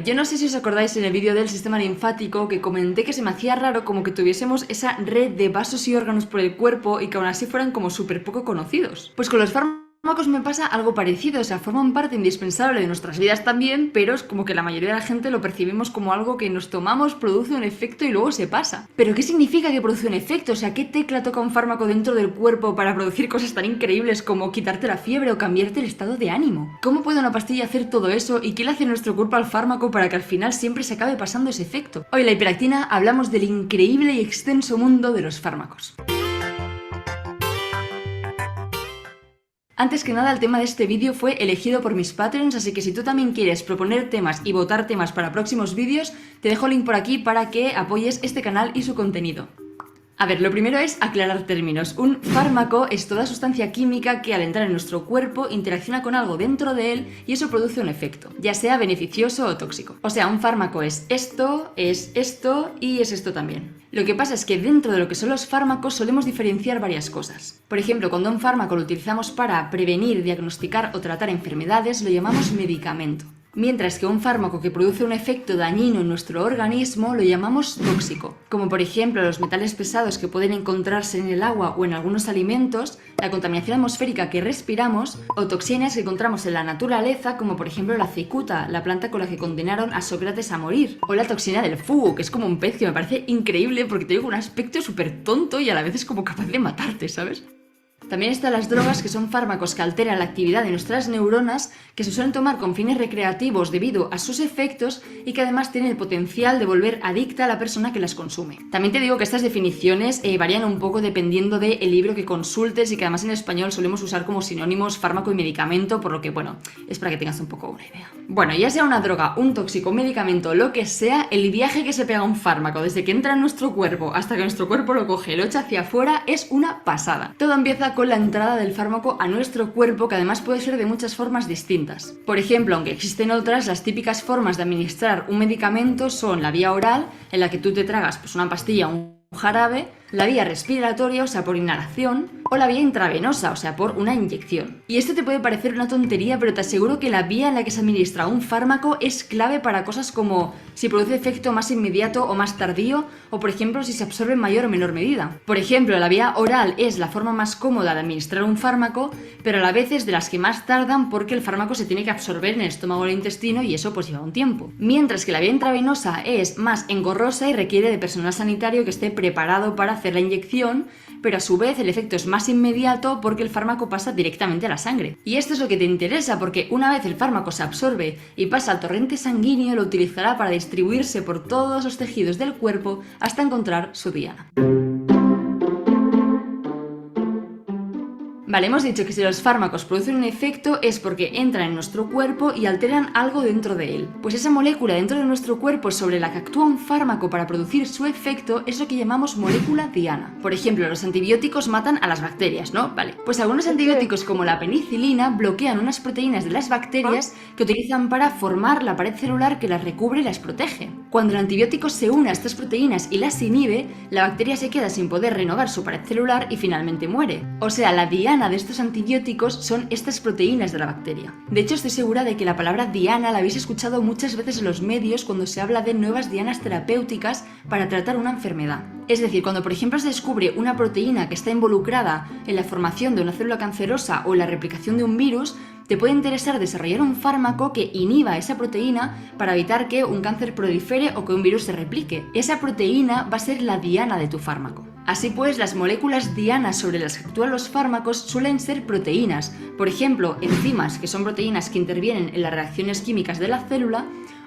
Yo no sé si os acordáis en el vídeo del sistema linfático que comenté que se me hacía raro como que tuviésemos esa red de vasos y órganos por el cuerpo y que aún así fueran como súper poco conocidos. Pues con los fármacos me pasa algo parecido, o sea, forman parte indispensable de nuestras vidas también, pero es como que la mayoría de la gente lo percibimos como algo que nos tomamos, produce un efecto y luego se pasa. ¿Pero qué significa que produce un efecto? O sea, ¿qué tecla toca un fármaco dentro del cuerpo para producir cosas tan increíbles como quitarte la fiebre o cambiarte el estado de ánimo? ¿Cómo puede una pastilla hacer todo eso y qué le hace nuestro cuerpo al fármaco para que al final siempre se acabe pasando ese efecto? Hoy en La Hiperactina hablamos del increíble y extenso mundo de los fármacos. Antes que nada, el tema de este vídeo fue elegido por mis Patreons, así que si tú también quieres proponer temas y votar temas para próximos vídeos, te dejo el link por aquí para que apoyes este canal y su contenido. A ver, lo primero es aclarar términos. Un fármaco es toda sustancia química que al entrar en nuestro cuerpo interacciona con algo dentro de él y eso produce un efecto, ya sea beneficioso o tóxico. O sea, un fármaco es esto y es esto también. Lo que pasa es que dentro de lo que son los fármacos solemos diferenciar varias cosas. Por ejemplo, cuando un fármaco lo utilizamos para prevenir, diagnosticar o tratar enfermedades, lo llamamos medicamento. Mientras que un fármaco que produce un efecto dañino en nuestro organismo lo llamamos tóxico, como por ejemplo los metales pesados que pueden encontrarse en el agua o en algunos alimentos, la contaminación atmosférica que respiramos o toxinas que encontramos en la naturaleza, como por ejemplo la cicuta, la planta con la que condenaron a Sócrates a morir, o la toxina del fugo, que es como un pez que me parece increíble porque tiene un aspecto súper tonto y a la vez es como capaz de matarte, ¿sabes? También están las drogas, que son fármacos que alteran la actividad de nuestras neuronas, que se suelen tomar con fines recreativos debido a sus efectos y que además tienen el potencial de volver adicta a la persona que las consume. También te digo que estas definiciones varían un poco dependiendo del libro que consultes y que además en español solemos usar como sinónimos fármaco y medicamento, por lo que bueno, es para que tengas un poco una idea. Bueno, ya sea una droga, un tóxico, un medicamento, lo que sea, el viaje que se pega un fármaco desde que entra en nuestro cuerpo hasta que nuestro cuerpo lo coge y lo echa hacia afuera es una pasada. Todo empieza con la entrada del fármaco a nuestro cuerpo, que además puede ser de muchas formas distintas. Por ejemplo, aunque existen otras, las típicas formas de administrar un medicamento son la vía oral, en la que tú te tragas pues, una pastilla o un jarabe, la vía respiratoria, o sea, por inhalación, o la vía intravenosa, o sea, por una inyección. Y esto te puede parecer una tontería, pero te aseguro que la vía en la que se administra un fármaco es clave para cosas como si produce efecto más inmediato o más tardío, o por ejemplo, si se absorbe en mayor o menor medida. Por ejemplo, la vía oral es la forma más cómoda de administrar un fármaco, pero a la vez es de las que más tardan porque el fármaco se tiene que absorber en el estómago o el intestino y eso pues lleva un tiempo. Mientras que la vía intravenosa es más engorrosa y requiere de personal sanitario que esté preparado para hacer la inyección, pero a su vez el efecto es más inmediato porque el fármaco pasa directamente a la sangre. Y esto es lo que te interesa porque una vez el fármaco se absorbe y pasa al torrente sanguíneo, lo utilizará para distribuirse por todos los tejidos del cuerpo hasta encontrar su diana. Vale, hemos dicho que si los fármacos producen un efecto es porque entran en nuestro cuerpo y alteran algo dentro de él. Pues esa molécula dentro de nuestro cuerpo sobre la que actúa un fármaco para producir su efecto es lo que llamamos molécula diana. Por ejemplo, los antibióticos matan a las bacterias, ¿no? Vale, pues algunos antibióticos como la penicilina bloquean unas proteínas de las bacterias que utilizan para formar la pared celular que las recubre y las protege. Cuando el antibiótico se une a estas proteínas y las inhibe, la bacteria se queda sin poder renovar su pared celular y finalmente muere. O sea, la diana de estos antibióticos son estas proteínas de la bacteria. De hecho, estoy segura de que la palabra diana la habéis escuchado muchas veces en los medios cuando se habla de nuevas dianas terapéuticas para tratar una enfermedad. Es decir, cuando por ejemplo se descubre una proteína que está involucrada en la formación de una célula cancerosa o en la replicación de un virus, te puede interesar desarrollar un fármaco que inhiba esa proteína para evitar que un cáncer prolifere o que un virus se replique. Esa proteína va a ser la diana de tu fármaco. Así pues, las moléculas dianas sobre las que actúan los fármacos suelen ser proteínas, por ejemplo, enzimas, que son proteínas que intervienen en las reacciones químicas de la célula,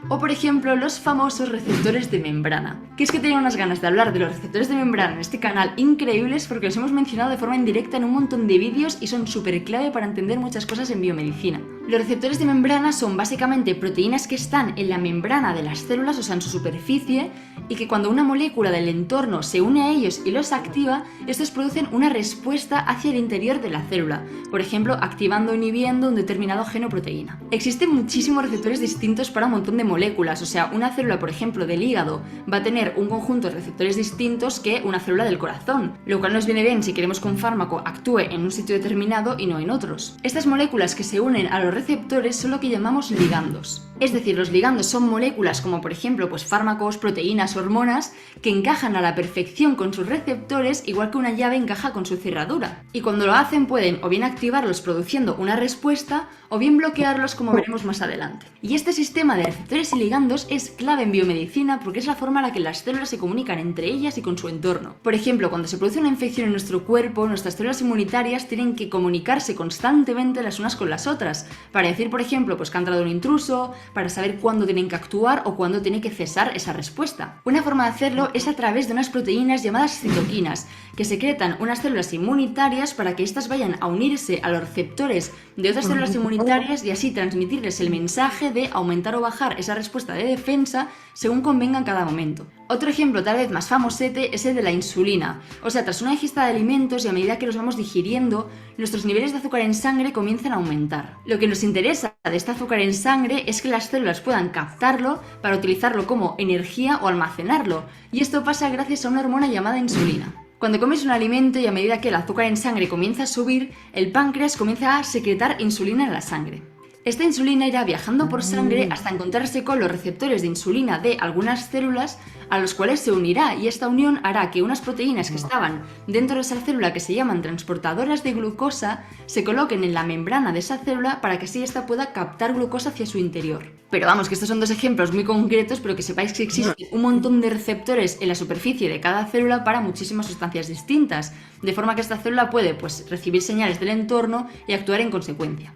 o por ejemplo, los famosos receptores de membrana. Que es que tenía unas ganas de hablar de los receptores de membrana en este canal increíbles porque los hemos mencionado de forma indirecta en un montón de vídeos y son súper clave para entender muchas cosas en biomedicina. Los receptores de membrana son básicamente proteínas que están en la membrana de las células, o sea, en su superficie, y que cuando una molécula del entorno se une a ellos y los activa, estos producen una respuesta hacia el interior de la célula, por ejemplo, activando o inhibiendo un determinado gen o proteína. Existen muchísimos receptores distintos para un montón de moléculas, o sea, una célula, por ejemplo, del hígado va a tener un conjunto de receptores distintos que una célula del corazón, lo cual nos viene bien si queremos que un fármaco actúe en un sitio determinado y no en otros. Estas moléculas que se unen a los receptores son lo que llamamos ligandos. Es decir, los ligandos son moléculas como por ejemplo pues fármacos, proteínas, hormonas que encajan a la perfección con sus receptores igual que una llave encaja con su cerradura. Y cuando lo hacen pueden o bien activarlos produciendo una respuesta o bien bloquearlos como veremos más adelante. Y este sistema de receptores y ligandos es clave en biomedicina porque es la forma en la que las células se comunican entre ellas y con su entorno. Por ejemplo, cuando se produce una infección en nuestro cuerpo, nuestras células inmunitarias tienen que comunicarse constantemente las unas con las otras para decir, por ejemplo, pues que ha entrado un intruso, para saber cuándo tienen que actuar o cuándo tiene que cesar esa respuesta. Una forma de hacerlo es a través de unas proteínas llamadas citoquinas, que secretan unas células inmunitarias para que éstas vayan a unirse a los receptores de otras células inmunitarias y así transmitirles el mensaje de aumentar o bajar esa respuesta de defensa según convenga en cada momento. Otro ejemplo tal vez más famosete es el de la insulina. O sea, tras una ingesta de alimentos y a medida que los vamos digiriendo, nuestros niveles de azúcar en sangre comienzan a aumentar. Lo que nos interesa de este azúcar en sangre es que las células puedan captarlo para utilizarlo como energía o almacenarlo. Y esto pasa gracias a una hormona llamada insulina. Cuando comes un alimento y a medida que el azúcar en sangre comienza a subir, el páncreas comienza a secretar insulina en la sangre. Esta insulina irá viajando por sangre hasta encontrarse con los receptores de insulina de algunas células a los cuales se unirá y esta unión hará que unas proteínas que estaban dentro de esa célula que se llaman transportadoras de glucosa se coloquen en la membrana de esa célula para que así ésta pueda captar glucosa hacia su interior. Pero vamos, que estos son dos ejemplos muy concretos, pero que sepáis que existen un montón de receptores en la superficie de cada célula para muchísimas sustancias distintas, de forma que esta célula puede pues, recibir señales del entorno y actuar en consecuencia.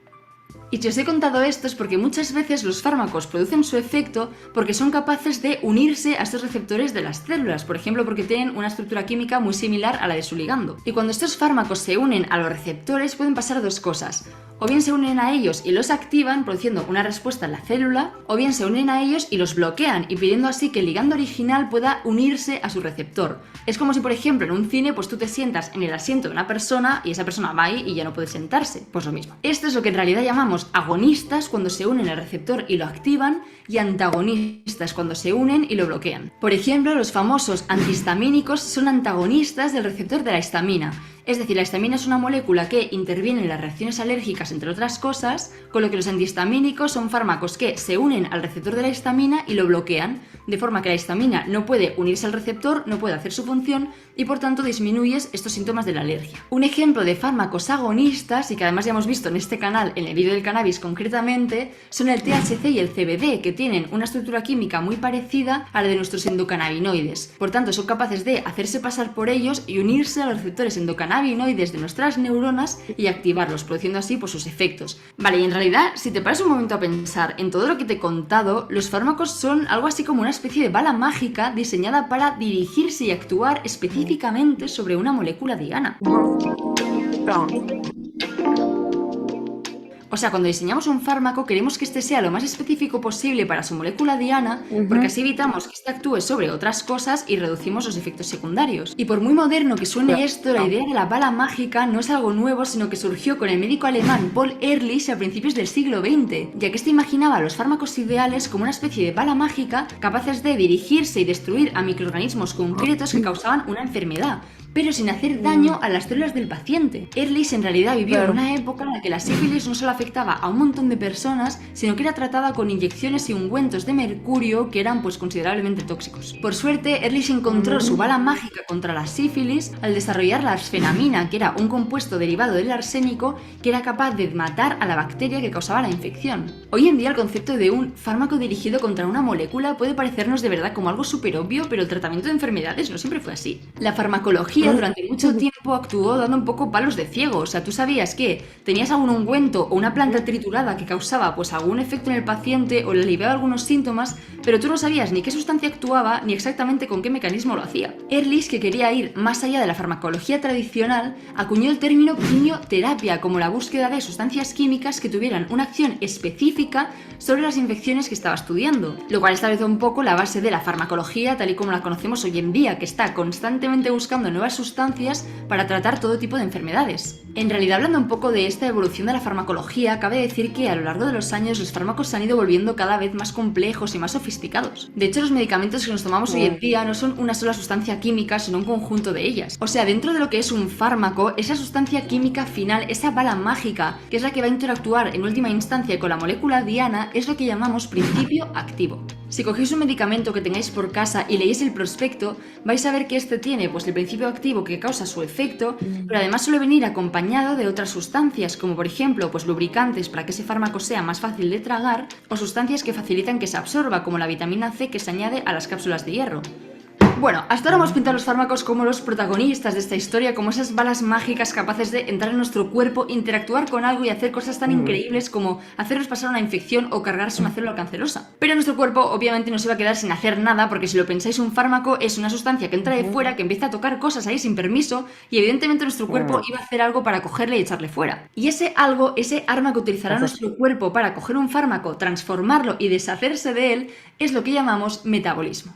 Y si os he contado esto es porque muchas veces los fármacos producen su efecto porque son capaces de unirse a estos receptores de las células, por ejemplo porque tienen una estructura química muy similar a la de su ligando. Y cuando estos fármacos se unen a los receptores pueden pasar dos cosas. O bien se unen a ellos y los activan produciendo una respuesta en la célula, o bien se unen a ellos y los bloquean, impidiendo así que el ligando original pueda unirse a su receptor. Es como si, por ejemplo, en un cine pues tú te sientas en el asiento de una persona y esa persona va ahí y ya no puede sentarse. Pues lo mismo. Esto es lo que en realidad llamamos agonistas cuando se unen al receptor y lo activan, y antagonistas cuando se unen y lo bloquean. Por ejemplo, los famosos antihistamínicos son antagonistas del receptor de la histamina. Es decir, la histamina es una molécula que interviene en las reacciones alérgicas, entre otras cosas, con lo que los antihistamínicos son fármacos que se unen al receptor de la histamina y lo bloquean, de forma que la histamina no puede unirse al receptor, no puede hacer su función y por tanto disminuyes estos síntomas de la alergia. Un ejemplo de fármacos agonistas, y que además ya hemos visto en este canal, en el vídeo del cannabis concretamente, son el THC y el CBD, que tienen una estructura química muy parecida a la de nuestros endocannabinoides. Por tanto, son capaces de hacerse pasar por ellos y unirse a los receptores endocannabinoides de nuestras neuronas y activarlos, produciendo así pues, sus efectos. Vale, y en realidad, si te paras un momento a pensar en todo lo que te he contado, los fármacos son algo así como una especie de bala mágica diseñada para dirigirse y actuar específicamente sobre una molécula diana. O sea, cuando diseñamos un fármaco queremos que este sea lo más específico posible para su molécula diana, porque así evitamos que este actúe sobre otras cosas y reducimos los efectos secundarios. Y por muy moderno que suene esto, la idea de la bala mágica no es algo nuevo, sino que surgió con el médico alemán Paul Ehrlich a principios del siglo XX, ya que este imaginaba los fármacos ideales como una especie de bala mágica capaces de dirigirse y destruir a microorganismos concretos que causaban una enfermedad, pero sin hacer daño a las células del paciente. Ehrlich en realidad vivió en una época en la que la sífilis no solo afectaba afectaba a un montón de personas, sino que era tratada con inyecciones y ungüentos de mercurio que eran pues considerablemente tóxicos. Por suerte, Ehrlich encontró su bala mágica contra la sífilis al desarrollar la arsfenamina, que era un compuesto derivado del arsénico que era capaz de matar a la bacteria que causaba la infección. Hoy en día el concepto de un fármaco dirigido contra una molécula puede parecernos de verdad como algo súper obvio, pero el tratamiento de enfermedades no siempre fue así. La farmacología durante mucho tiempo actuó dando un poco palos de ciego, o sea, tú sabías que tenías algún ungüento o una planta triturada que causaba pues algún efecto en el paciente o le aliviaba algunos síntomas, pero tú no sabías ni qué sustancia actuaba ni exactamente con qué mecanismo lo hacía. Ehrlich, que quería ir más allá de la farmacología tradicional, acuñó el término quimioterapia como la búsqueda de sustancias químicas que tuvieran una acción específica sobre las infecciones que estaba estudiando, lo cual estableció un poco la base de la farmacología tal y como la conocemos hoy en día, que está constantemente buscando nuevas sustancias para tratar todo tipo de enfermedades. En realidad, hablando un poco de esta evolución de la farmacología, cabe decir que a lo largo de los años los fármacos se han ido volviendo cada vez más complejos y más sofisticados. De hecho, los medicamentos que nos tomamos hoy en día no son una sola sustancia química, sino un conjunto de ellas. O sea, dentro de lo que es un fármaco, esa sustancia química final, esa bala mágica, que es la que va a interactuar en última instancia con la molécula diana, es lo que llamamos principio activo. Si cogéis un medicamento que tengáis por casa y leéis el prospecto, vais a ver que este tiene pues el principio activo que causa su efecto, pero además suele venir acompañado de otras sustancias, como por ejemplo pues lubricantes para que ese fármaco sea más fácil de tragar, o sustancias que facilitan que se absorba, como la vitamina C que se añade a las cápsulas de hierro. Bueno, hasta ahora hemos pintado los fármacos como los protagonistas de esta historia, como esas balas mágicas capaces de entrar en nuestro cuerpo, interactuar con algo y hacer cosas tan increíbles como hacernos pasar una infección o cargarse una célula cancerosa. Pero nuestro cuerpo obviamente no se va a quedar sin hacer nada, porque si lo pensáis, un fármaco es una sustancia que entra de fuera, que empieza a tocar cosas ahí sin permiso, y evidentemente nuestro cuerpo iba a hacer algo para cogerle y echarle fuera. Y ese algo, ese arma que utilizará nuestro cuerpo para coger un fármaco, transformarlo y deshacerse de él, es lo que llamamos metabolismo.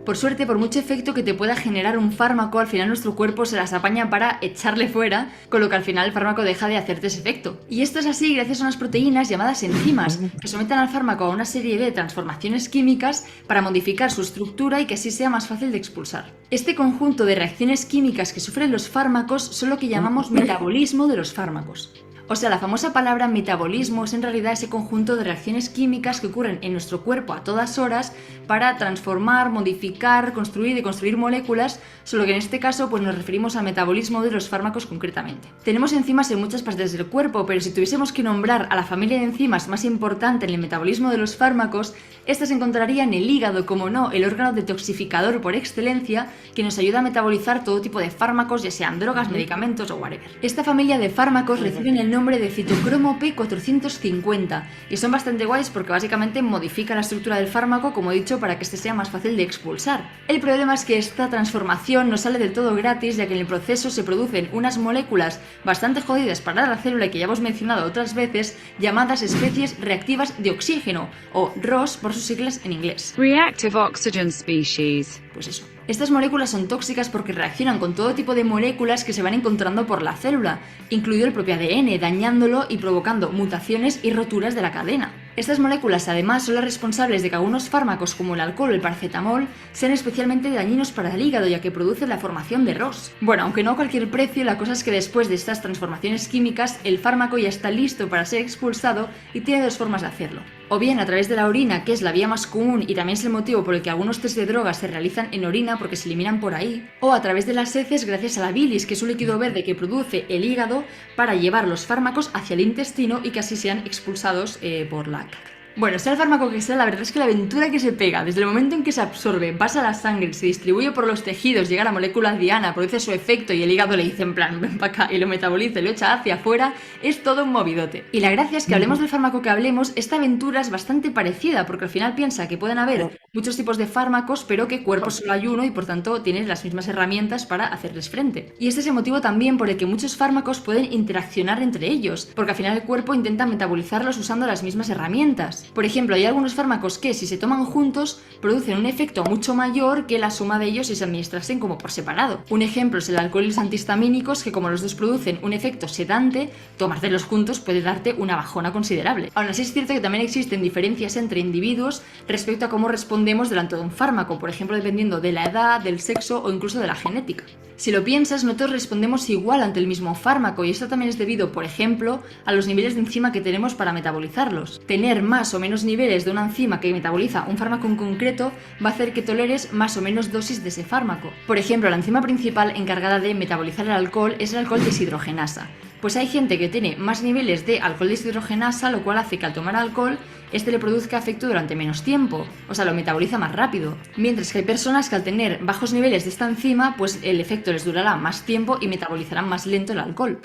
Por suerte, por mucho efecto que te pueda generar un fármaco, al final nuestro cuerpo se las apaña para echarle fuera, con lo que al final el fármaco deja de hacerte ese efecto. Y esto es así gracias a unas proteínas llamadas enzimas, que someten al fármaco a una serie de transformaciones químicas para modificar su estructura y que así sea más fácil de expulsar. Este conjunto de reacciones químicas que sufren los fármacos son lo que llamamos metabolismo de los fármacos. O sea, la famosa palabra metabolismo es en realidad ese conjunto de reacciones químicas que ocurren en nuestro cuerpo a todas horas para transformar, modificar, construir y deconstruir moléculas, solo que en este caso pues nos referimos al metabolismo de los fármacos concretamente. Tenemos enzimas en muchas partes del cuerpo, pero si tuviésemos que nombrar a la familia de enzimas más importante en el metabolismo de los fármacos, esta se encontraría en el hígado, como no, el órgano detoxificador por excelencia, que nos ayuda a metabolizar todo tipo de fármacos, ya sean drogas, medicamentos o whatever. Esta familia de fármacos reciben el nombre de citocromo P450 y son bastante guays porque básicamente modifican la estructura del fármaco, como he dicho, para que este sea más fácil de expulsar. El problema es que esta transformación no sale del todo gratis, ya que en el proceso se producen unas moléculas bastante jodidas para la célula y que ya hemos mencionado otras veces, llamadas especies reactivas de oxígeno, o ROS por sus siglas en inglés. Reactive Oxygen Species. Pues eso. Estas moléculas son tóxicas porque reaccionan con todo tipo de moléculas que se van encontrando por la célula, incluido el propio ADN, dañándolo y provocando mutaciones y roturas de la cadena. Estas moléculas además son las responsables de que algunos fármacos como el alcohol o el paracetamol sean especialmente dañinos para el hígado, ya que producen la formación de ROS. Bueno, aunque no a cualquier precio, la cosa es que después de estas transformaciones químicas el fármaco ya está listo para ser expulsado y tiene dos formas de hacerlo. O bien a través de la orina, que es la vía más común y también es el motivo por el que algunos test de drogas se realizan en orina porque se eliminan por ahí, o a través de las heces gracias a la bilis, que es un líquido verde que produce el hígado para llevar los fármacos hacia el intestino y que así sean expulsados por la caca. Bueno, sea el fármaco que sea, la verdad es que la aventura que se pega desde el momento en que se absorbe, pasa a la sangre, se distribuye por los tejidos, llega a la molécula diana, produce su efecto y el hígado le dice en plan, ven para acá, y lo metaboliza y lo echa hacia afuera, es todo un movidote. Y la gracia es que hablemos del fármaco que hablemos, esta aventura es bastante parecida, porque al final piensa que pueden haber muchos tipos de fármacos, pero que cuerpo solo hay uno y por tanto tienes las mismas herramientas para hacerles frente. Y este es el motivo también por el que muchos fármacos pueden interaccionar entre ellos, porque al final el cuerpo intenta metabolizarlos usando las mismas herramientas. Por ejemplo, hay algunos fármacos que, si se toman juntos, producen un efecto mucho mayor que la suma de ellos si se administrasen como por separado. Un ejemplo es el alcohol y los antihistamínicos, que como los dos producen un efecto sedante, tomártelos juntos puede darte una bajona considerable. Aún así es cierto que también existen diferencias entre individuos respecto a cómo respondemos delante de un fármaco, por ejemplo, dependiendo de la edad, del sexo o incluso de la genética. Si lo piensas, no todos respondemos igual ante el mismo fármaco y esto también es debido, por ejemplo, a los niveles de enzima que tenemos para metabolizarlos. Tener más o menos niveles de una enzima que metaboliza un fármaco en concreto va a hacer que toleres más o menos dosis de ese fármaco. Por ejemplo, la enzima principal encargada de metabolizar el alcohol es el alcohol deshidrogenasa. Pues hay gente que tiene más niveles de alcohol deshidrogenasa, lo cual hace que al tomar alcohol este le produzca efecto durante menos tiempo, o sea, lo metaboliza más rápido. Mientras que hay personas que al tener bajos niveles de esta enzima, pues el efecto les durará más tiempo y metabolizarán más lento el alcohol.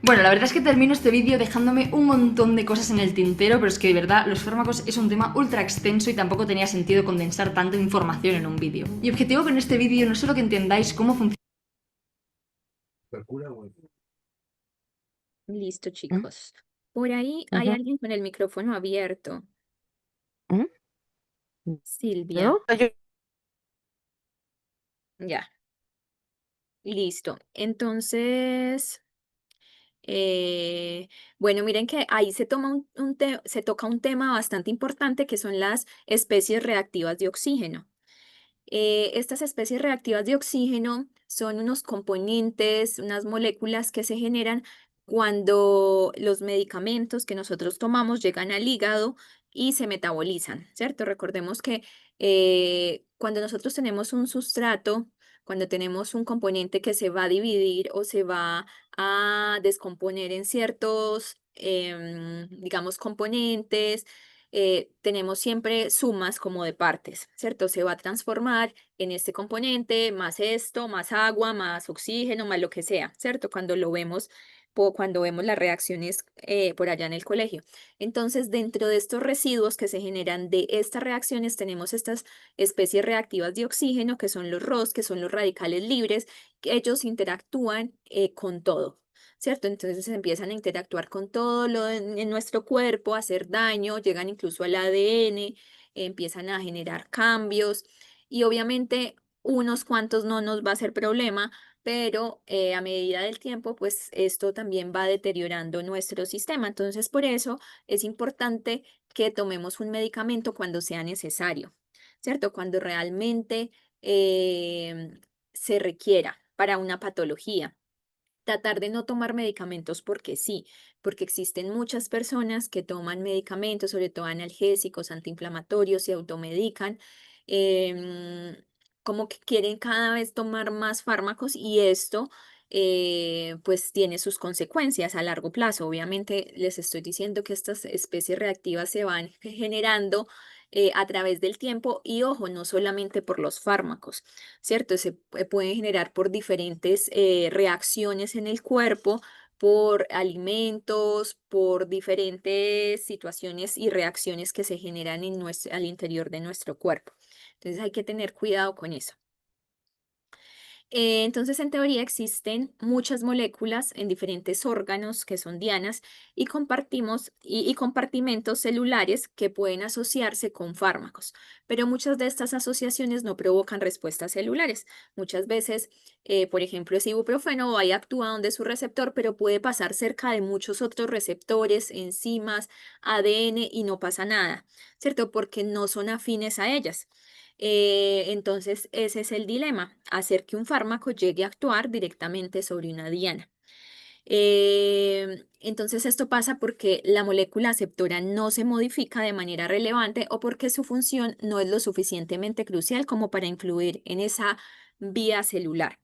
Bueno, la verdad es que termino este vídeo dejándome un montón de cosas en el tintero, pero es que de verdad los fármacos es un tema ultra extenso y tampoco tenía sentido condensar tanta información en un vídeo. Mi objetivo con este vídeo no es solo que entendáis cómo funciona. Listo, ¿Mm? chicos. Por ahí hay Ujú. alguien con el micrófono abierto. ¿Mm? Silvia, ¿Yo? ya, listo. Entonces, eh, bueno, miren que ahí se toma se toca un tema bastante importante que son las especies reactivas de oxígeno. Estas especies reactivas de oxígeno son unos componentes, unas moléculas que se generan cuando los medicamentos que nosotros tomamos llegan al hígado y se metabolizan, ¿cierto? Recordemos que cuando nosotros tenemos un sustrato, cuando tenemos un componente que se va a dividir o se va a descomponer en ciertos, digamos, componentes, tenemos siempre sumas como de partes, ¿cierto? Se va a transformar en este componente, más esto, más agua, más oxígeno, más lo que sea, ¿cierto? Cuando lo vemos, cuando vemos las reacciones por allá en el colegio. Entonces, dentro de estos residuos que se generan de estas reacciones, tenemos estas especies reactivas de oxígeno, que son los ROS, que son los radicales libres, que ellos interactúan con todo. ¿Cierto? Entonces empiezan a interactuar con todo lo en nuestro cuerpo, a hacer daño, llegan incluso al ADN, empiezan a generar cambios y obviamente unos cuantos no nos va a ser problema, pero a medida del tiempo, pues esto también va deteriorando nuestro sistema. Entonces, por eso es importante que tomemos un medicamento cuando sea necesario, ¿cierto? Cuando realmente se requiera para una patología. Tratar de no tomar medicamentos porque sí, porque existen muchas personas que toman medicamentos, sobre todo analgésicos, antiinflamatorios, y automedican, em, como que quieren cada vez tomar más fármacos y esto pues tiene sus consecuencias a largo plazo. Obviamente les estoy diciendo que estas especies reactivas se van generando a través del tiempo y ojo, no solamente por los fármacos. ¿Cierto? Se pueden generar por diferentes reacciones en el cuerpo, por alimentos, por diferentes situaciones y reacciones que se generan en al interior de nuestro cuerpo. Entonces hay que tener cuidado con eso. Entonces, en teoría existen muchas moléculas en diferentes órganos que son dianas y compartimos y compartimentos celulares que pueden asociarse con fármacos, pero muchas de estas asociaciones no provocan respuestas celulares. Muchas veces, por ejemplo, ese ibuprofeno ahí actúa donde su receptor, pero puede pasar cerca de muchos otros receptores, enzimas, ADN y no pasa nada, ¿cierto? Porque no son afines a ellas. Entonces, ese es el dilema, hacer que un fármaco llegue a actuar directamente sobre una diana. Entonces, esto pasa porque la molécula aceptora no se modifica de manera relevante o porque su función no es lo suficientemente crucial como para influir en esa vía celular.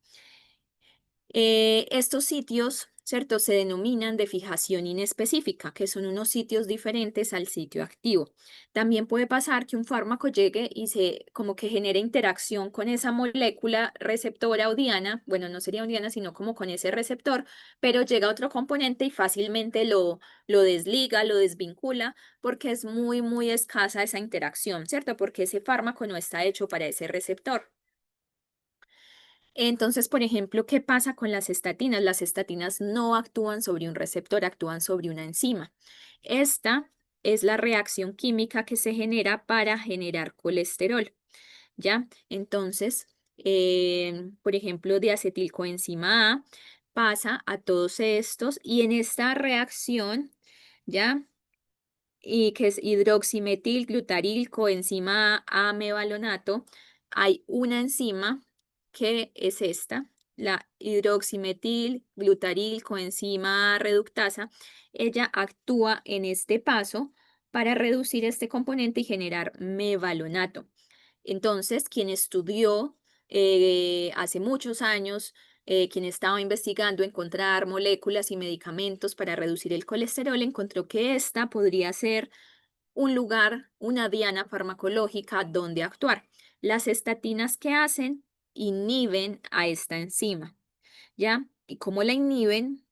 Estos sitios, ¿cierto? Se denominan de fijación inespecífica, que son unos sitios diferentes al sitio activo. También puede pasar que un fármaco llegue y se como que genere interacción con esa molécula receptora o diana, bueno, no sería diana, sino como con ese receptor, pero llega otro componente y fácilmente lo desliga, lo desvincula, porque es muy, muy escasa esa interacción, ¿cierto? Porque ese fármaco no está hecho para ese receptor. Entonces, por ejemplo, ¿qué pasa con las estatinas? Las estatinas no actúan sobre un receptor, actúan sobre una enzima. Esta es la reacción química que se genera para generar colesterol, ¿ya? Entonces, por ejemplo, de acetilcoenzima A pasa a todos estos y en esta reacción, ¿ya? Y que es hidroximetil, glutaril, coenzima A, mevalonato, hay una enzima que es esta, la hidroximetil glutaril coenzima reductasa, ella actúa en este paso para reducir este componente y generar mevalonato. Entonces, quien estudió hace muchos años, quien estaba investigando encontrar moléculas y medicamentos para reducir el colesterol, encontró que esta podría ser un lugar, una diana farmacológica donde actuar. Las estatinas que hacen inhiben a esta enzima, ¿ya? Y como la inhiben,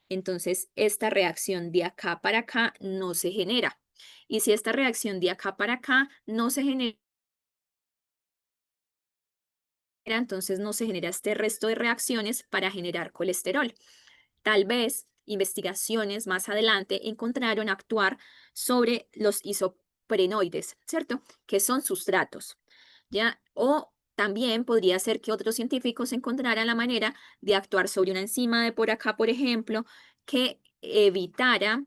entonces esta reacción de acá para acá no se genera. Y si esta reacción de acá para acá no se genera, entonces no se genera este resto de reacciones para generar colesterol. Tal vez investigaciones más adelante encontraron actuar sobre los isoprenoides, ¿cierto? Que son sustratos, ¿ya? O también podría ser que otros científicos encontraran la manera de actuar sobre una enzima de por acá, por ejemplo, que evitara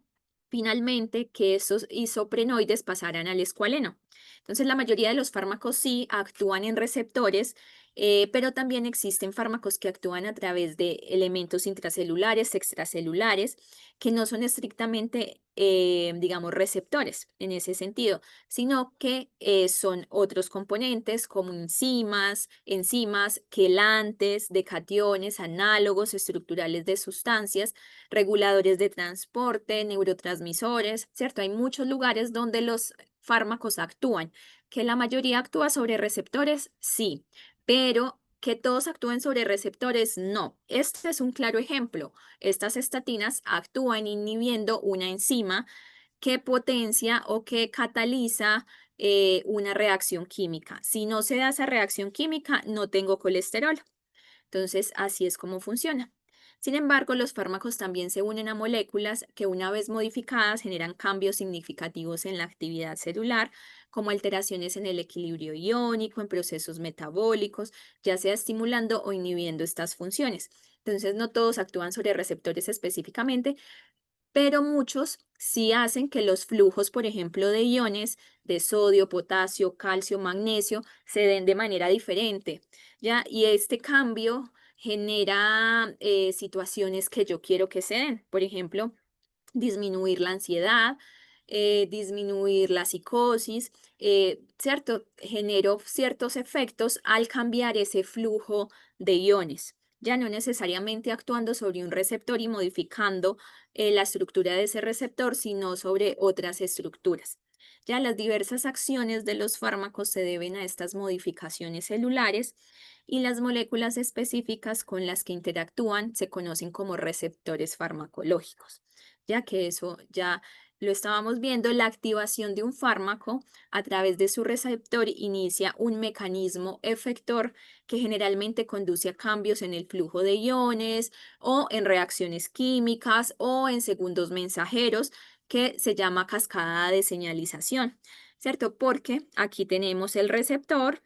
finalmente que esos isoprenoides pasaran al escualeno. Entonces, la mayoría de los fármacos sí actúan en receptores, pero también existen fármacos que actúan a través de elementos intracelulares, extracelulares, que no son estrictamente, digamos, receptores en ese sentido, sino que son otros componentes como enzimas, quelantes de cationes, análogos estructurales de sustancias, reguladores de transporte, neurotransmisores, ¿cierto? Hay muchos lugares donde los fármacos actúan. ¿Que la mayoría actúa sobre receptores? Sí, pero que todos actúen sobre receptores, no. Este es un claro ejemplo. Estas estatinas actúan inhibiendo una enzima que potencia o que cataliza una reacción química. Si no se da esa reacción química, no tengo colesterol. Entonces, así es como funciona. Sin embargo, los fármacos también se unen a moléculas que una vez modificadas generan cambios significativos en la actividad celular, como alteraciones en el equilibrio iónico, en procesos metabólicos, ya sea estimulando o inhibiendo estas funciones. Entonces, no todos actúan sobre receptores específicamente, pero muchos sí hacen que los flujos, por ejemplo, de iones de sodio, potasio, calcio, magnesio, se den de manera diferente, ¿ya? Y este cambio genera situaciones que yo quiero que se den. Por ejemplo, disminuir la ansiedad, disminuir la psicosis, ¿cierto? Generó ciertos efectos al cambiar ese flujo de iones, ya no necesariamente actuando sobre un receptor y modificando la estructura de ese receptor, sino sobre otras estructuras. Ya las diversas acciones de los fármacos se deben a estas modificaciones celulares y las moléculas específicas con las que interactúan se conocen como receptores farmacológicos, ya que eso ya lo estábamos viendo. La activación de un fármaco a través de su receptor inicia un mecanismo efector que generalmente conduce a cambios en el flujo de iones o en reacciones químicas o en segundos mensajeros, que se llama cascada de señalización, ¿cierto? Porque aquí tenemos el receptor,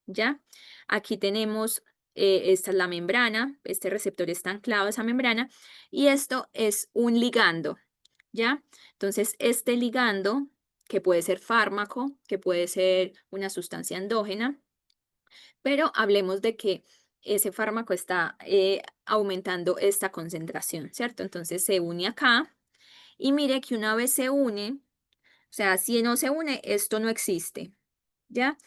¿ya? Aquí tenemos, esta es la membrana, este receptor está anclado a esa membrana y esto es un ligando, ¿ya? Entonces, este ligando, que puede ser fármaco, que puede ser una sustancia endógena, pero hablemos de que ese fármaco está aumentando esta concentración, ¿cierto? Entonces se une acá y mire que una vez se une, o sea, si no se une, esto no existe, ¿ya?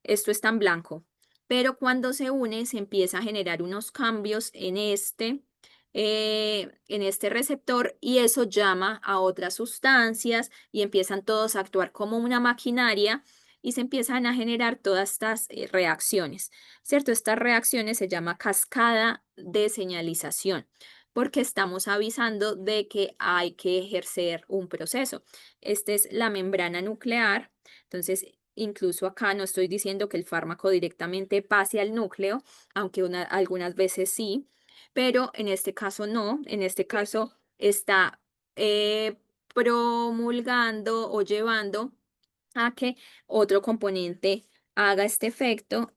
Esto está en blanco, pero cuando se une se empieza a generar unos cambios en este receptor y eso llama a otras sustancias y empiezan todos a actuar como una maquinaria y se empiezan a generar todas estas reacciones, ¿cierto? Estas reacciones se llama cascada de señalización porque estamos avisando de que hay que ejercer un proceso. Esta es la membrana nuclear, entonces incluso acá no estoy diciendo que el fármaco directamente pase al núcleo, aunque algunas veces sí, pero en este caso no. En este caso está promulgando o llevando a que otro componente haga este efecto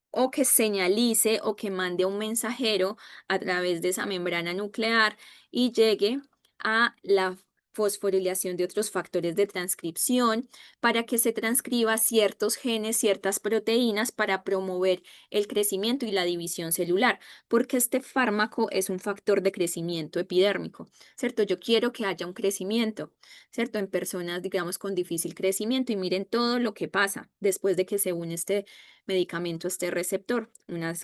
o que señalice o que mande un mensajero a través de esa membrana nuclear y llegue a la fosforilación de otros factores de transcripción, para que se transcriba ciertos genes, ciertas proteínas para promover el crecimiento y la división celular, porque este fármaco es un factor de crecimiento epidérmico, ¿cierto? Yo quiero que haya un crecimiento, ¿cierto? En personas, digamos, con difícil crecimiento y miren todo lo que pasa después de que se une este medicamento a este receptor, una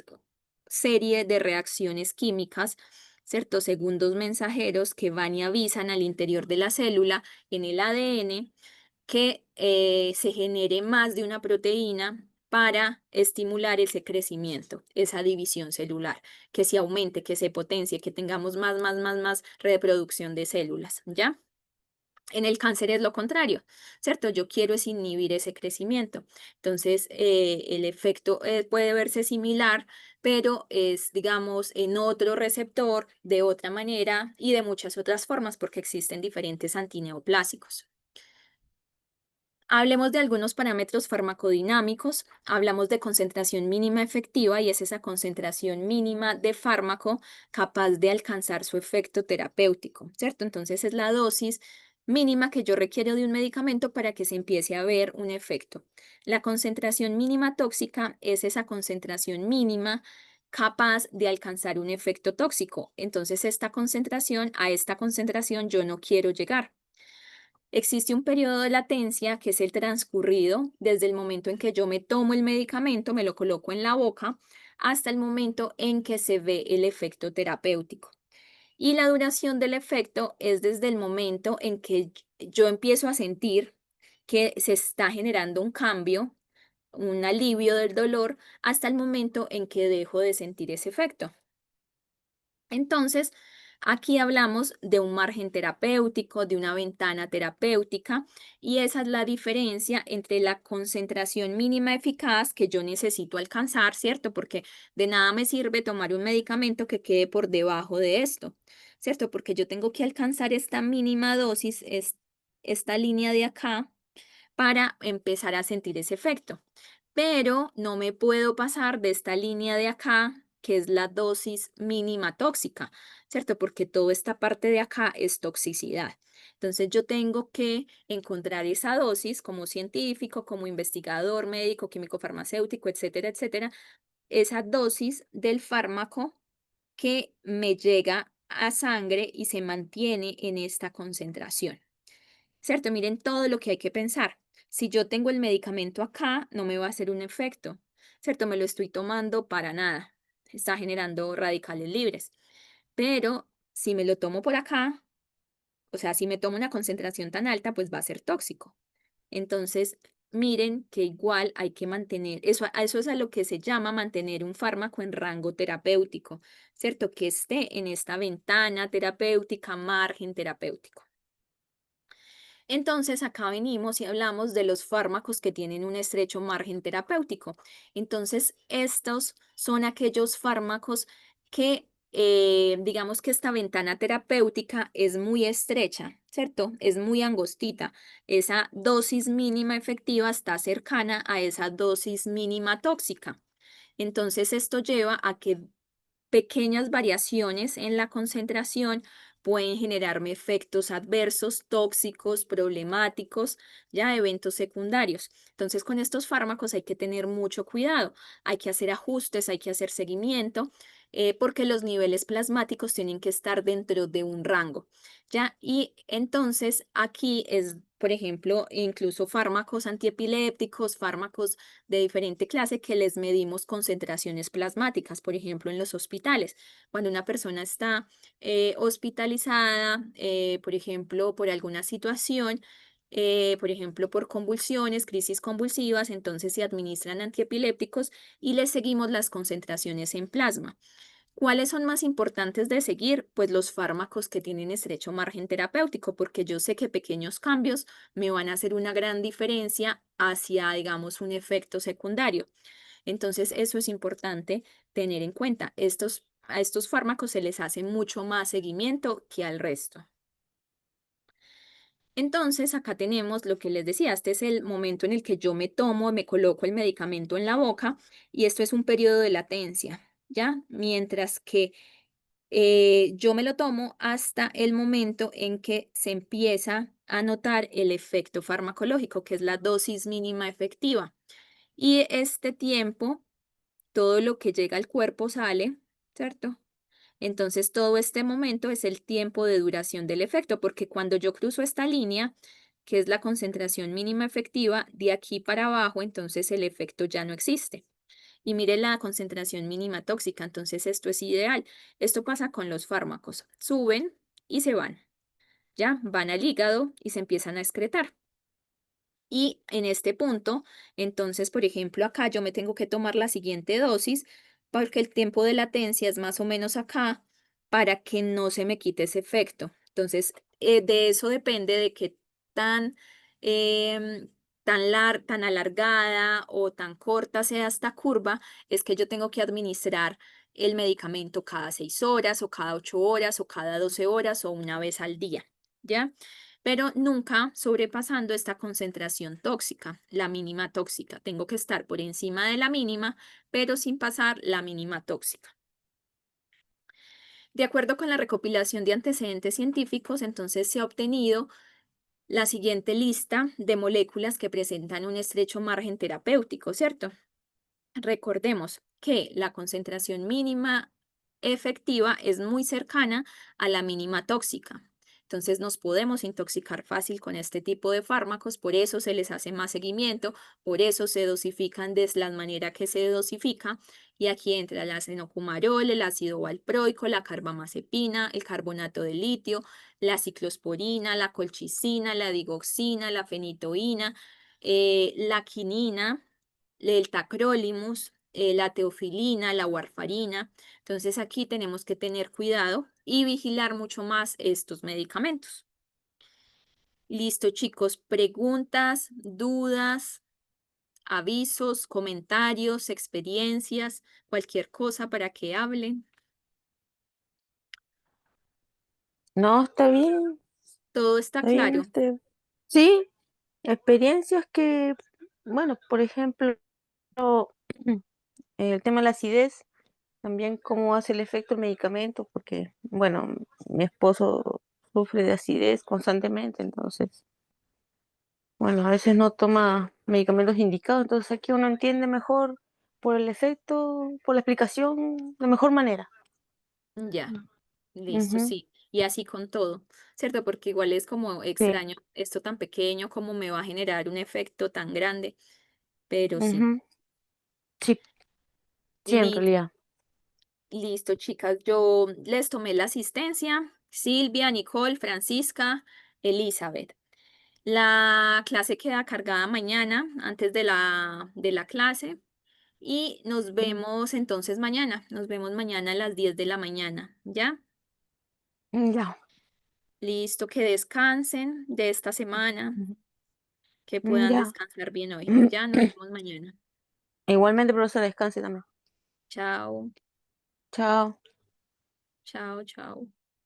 serie de reacciones químicas, ¿cierto? Segundos mensajeros que van y avisan al interior de la célula en el ADN que se genere más de una proteína para estimular ese crecimiento, esa división celular, que se aumente, que se potencie, que tengamos más reproducción de células, ¿ya? En el cáncer es lo contrario, ¿cierto? Yo quiero es inhibir ese crecimiento. Entonces, el efecto puede verse similar, pero es, digamos, en otro receptor, de otra manera y de muchas otras formas, porque existen diferentes antineoplásicos. Hablemos de algunos parámetros farmacodinámicos. Hablamos de concentración mínima efectiva y es esa concentración mínima de fármaco capaz de alcanzar su efecto terapéutico, ¿cierto? Entonces es la dosis mínima que yo requiero de un medicamento para que se empiece a ver un efecto. La concentración mínima tóxica es esa concentración mínima capaz de alcanzar un efecto tóxico. Entonces a esta concentración yo no quiero llegar. Existe un periodo de latencia que es el transcurrido desde el momento en que yo me tomo el medicamento, me lo coloco en la boca, hasta el momento en que se ve el efecto terapéutico. Y la duración del efecto es desde el momento en que yo empiezo a sentir que se está generando un cambio, un alivio del dolor, hasta el momento en que dejo de sentir ese efecto. Entonces, aquí hablamos de un margen terapéutico, de una ventana terapéutica, y esa es la diferencia entre la concentración mínima eficaz que yo necesito alcanzar, ¿cierto? Porque de nada me sirve tomar un medicamento que quede por debajo de esto, ¿cierto? Porque yo tengo que alcanzar esta mínima dosis, esta línea de acá, para empezar a sentir ese efecto. Pero no me puedo pasar de esta línea de acá, que es la dosis mínima tóxica, ¿cierto? Porque toda esta parte de acá es toxicidad. Entonces yo tengo que encontrar esa dosis como científico, como investigador, médico, químico farmacéutico, etcétera, etcétera, esa dosis del fármaco que me llega a sangre y se mantiene en esta concentración. ¿Cierto? Miren todo lo que hay que pensar. Si yo tengo el medicamento acá, no me va a hacer un efecto, ¿cierto? Me lo estoy tomando para nada. Está generando radicales libres. Pero si me lo tomo por acá, o sea, si me tomo una concentración tan alta, pues va a ser tóxico. Entonces, miren que igual hay que mantener, eso es a lo que se llama mantener un fármaco en rango terapéutico, ¿cierto? Que esté en esta ventana terapéutica, margen terapéutico. Entonces, acá venimos y hablamos de los fármacos que tienen un estrecho margen terapéutico. Entonces, estos son aquellos fármacos que, digamos que esta ventana terapéutica es muy estrecha, ¿cierto? Es muy angostita. Esa dosis mínima efectiva está cercana a esa dosis mínima tóxica. Entonces, esto lleva a que pequeñas variaciones en la concentración pueden generarme efectos adversos, tóxicos, problemáticos, ya eventos secundarios. Entonces, con estos fármacos hay que tener mucho cuidado, hay que hacer ajustes, hay que hacer seguimiento, porque los niveles plasmáticos tienen que estar dentro de un rango, ¿ya? Y entonces aquí es, por ejemplo, incluso fármacos antiepilépticos, fármacos de diferente clase que les medimos concentraciones plasmáticas, por ejemplo, en los hospitales. Cuando una persona está hospitalizada, por ejemplo, por alguna situación, por ejemplo, por convulsiones, crisis convulsivas, entonces se administran antiepilépticos y les seguimos las concentraciones en plasma. ¿Cuáles son más importantes de seguir? Pues los fármacos que tienen estrecho margen terapéutico, porque yo sé que pequeños cambios me van a hacer una gran diferencia hacia, digamos, un efecto secundario. Entonces, eso es importante tener en cuenta. A estos fármacos se les hace mucho más seguimiento que al resto. Entonces, acá tenemos lo que les decía, este es el momento en el que yo me coloco el medicamento en la boca y esto es un periodo de latencia, ¿ya? Mientras que yo me lo tomo hasta el momento en que se empieza a notar el efecto farmacológico, que es la dosis mínima efectiva. Y este tiempo, todo lo que llega al cuerpo sale, ¿cierto? Entonces, todo este momento es el tiempo de duración del efecto, porque cuando yo cruzo esta línea, que es la concentración mínima efectiva, de aquí para abajo, entonces el efecto ya no existe. Y mire la concentración mínima tóxica, entonces esto es ideal. Esto pasa con los fármacos, suben y se van, ya van al hígado y se empiezan a excretar. Y en este punto, entonces, por ejemplo, acá yo me tengo que tomar la siguiente dosis porque el tiempo de latencia es más o menos acá para que no se me quite ese efecto. Entonces, de eso depende de qué tan, em, tan alargada o tan corta sea esta curva, es que yo tengo que administrar el medicamento cada 6 horas o cada 8 horas o cada 12 horas o una vez al día, ¿ya? Pero nunca sobrepasando esta concentración tóxica, la mínima tóxica. Tengo que estar por encima de la mínima, pero sin pasar la mínima tóxica. De acuerdo con la recopilación de antecedentes científicos, entonces se ha obtenido la siguiente lista de moléculas que presentan un estrecho margen terapéutico, ¿cierto? Recordemos que la concentración mínima efectiva es muy cercana a la mínima tóxica. Entonces nos podemos intoxicar fácil con este tipo de fármacos, por eso se les hace más seguimiento, por eso se dosifican de la manera que se dosifica. Y aquí entra el acenocumarol, el ácido valproico, la carbamazepina, el carbonato de litio, la ciclosporina, la colchicina, la digoxina, la fenitoína, la quinina, el tacrolimus, la teofilina, la warfarina. Entonces aquí tenemos que tener cuidado y vigilar mucho más estos medicamentos. Listo, chicos. Preguntas, dudas, avisos, comentarios, experiencias, cualquier cosa para que hablen. No, Todo está está bien, claro. sí, experiencias que, bueno, por ejemplo, el tema de la acidez, también cómo hace el efecto el medicamento, porque, bueno, mi esposo sufre de acidez constantemente, entonces, bueno, a veces no toma medicamentos indicados, entonces aquí uno entiende mejor por el efecto, por la explicación, de mejor manera. Ya, listo, Ujú, sí. Y así con todo, ¿cierto? Porque igual es como sí, extraño esto tan pequeño, cómo me va a generar un efecto tan grande, pero sí. ujú, sí, sí, en Li- realidad. Listo, chicas. Yo les tomé la asistencia. Silvia, Nicole, Francisca, Elizabeth. La clase queda cargada mañana, antes de la clase. Y nos vemos entonces mañana. Nos vemos mañana a las 10 de la mañana. ¿Ya? Ya, Listo, que descansen de esta semana, ujú, que puedan ya. descansar bien hoy. Ya nos vemos mañana. Igualmente, profesor, descanse también. Chao, Chao. chao, chao.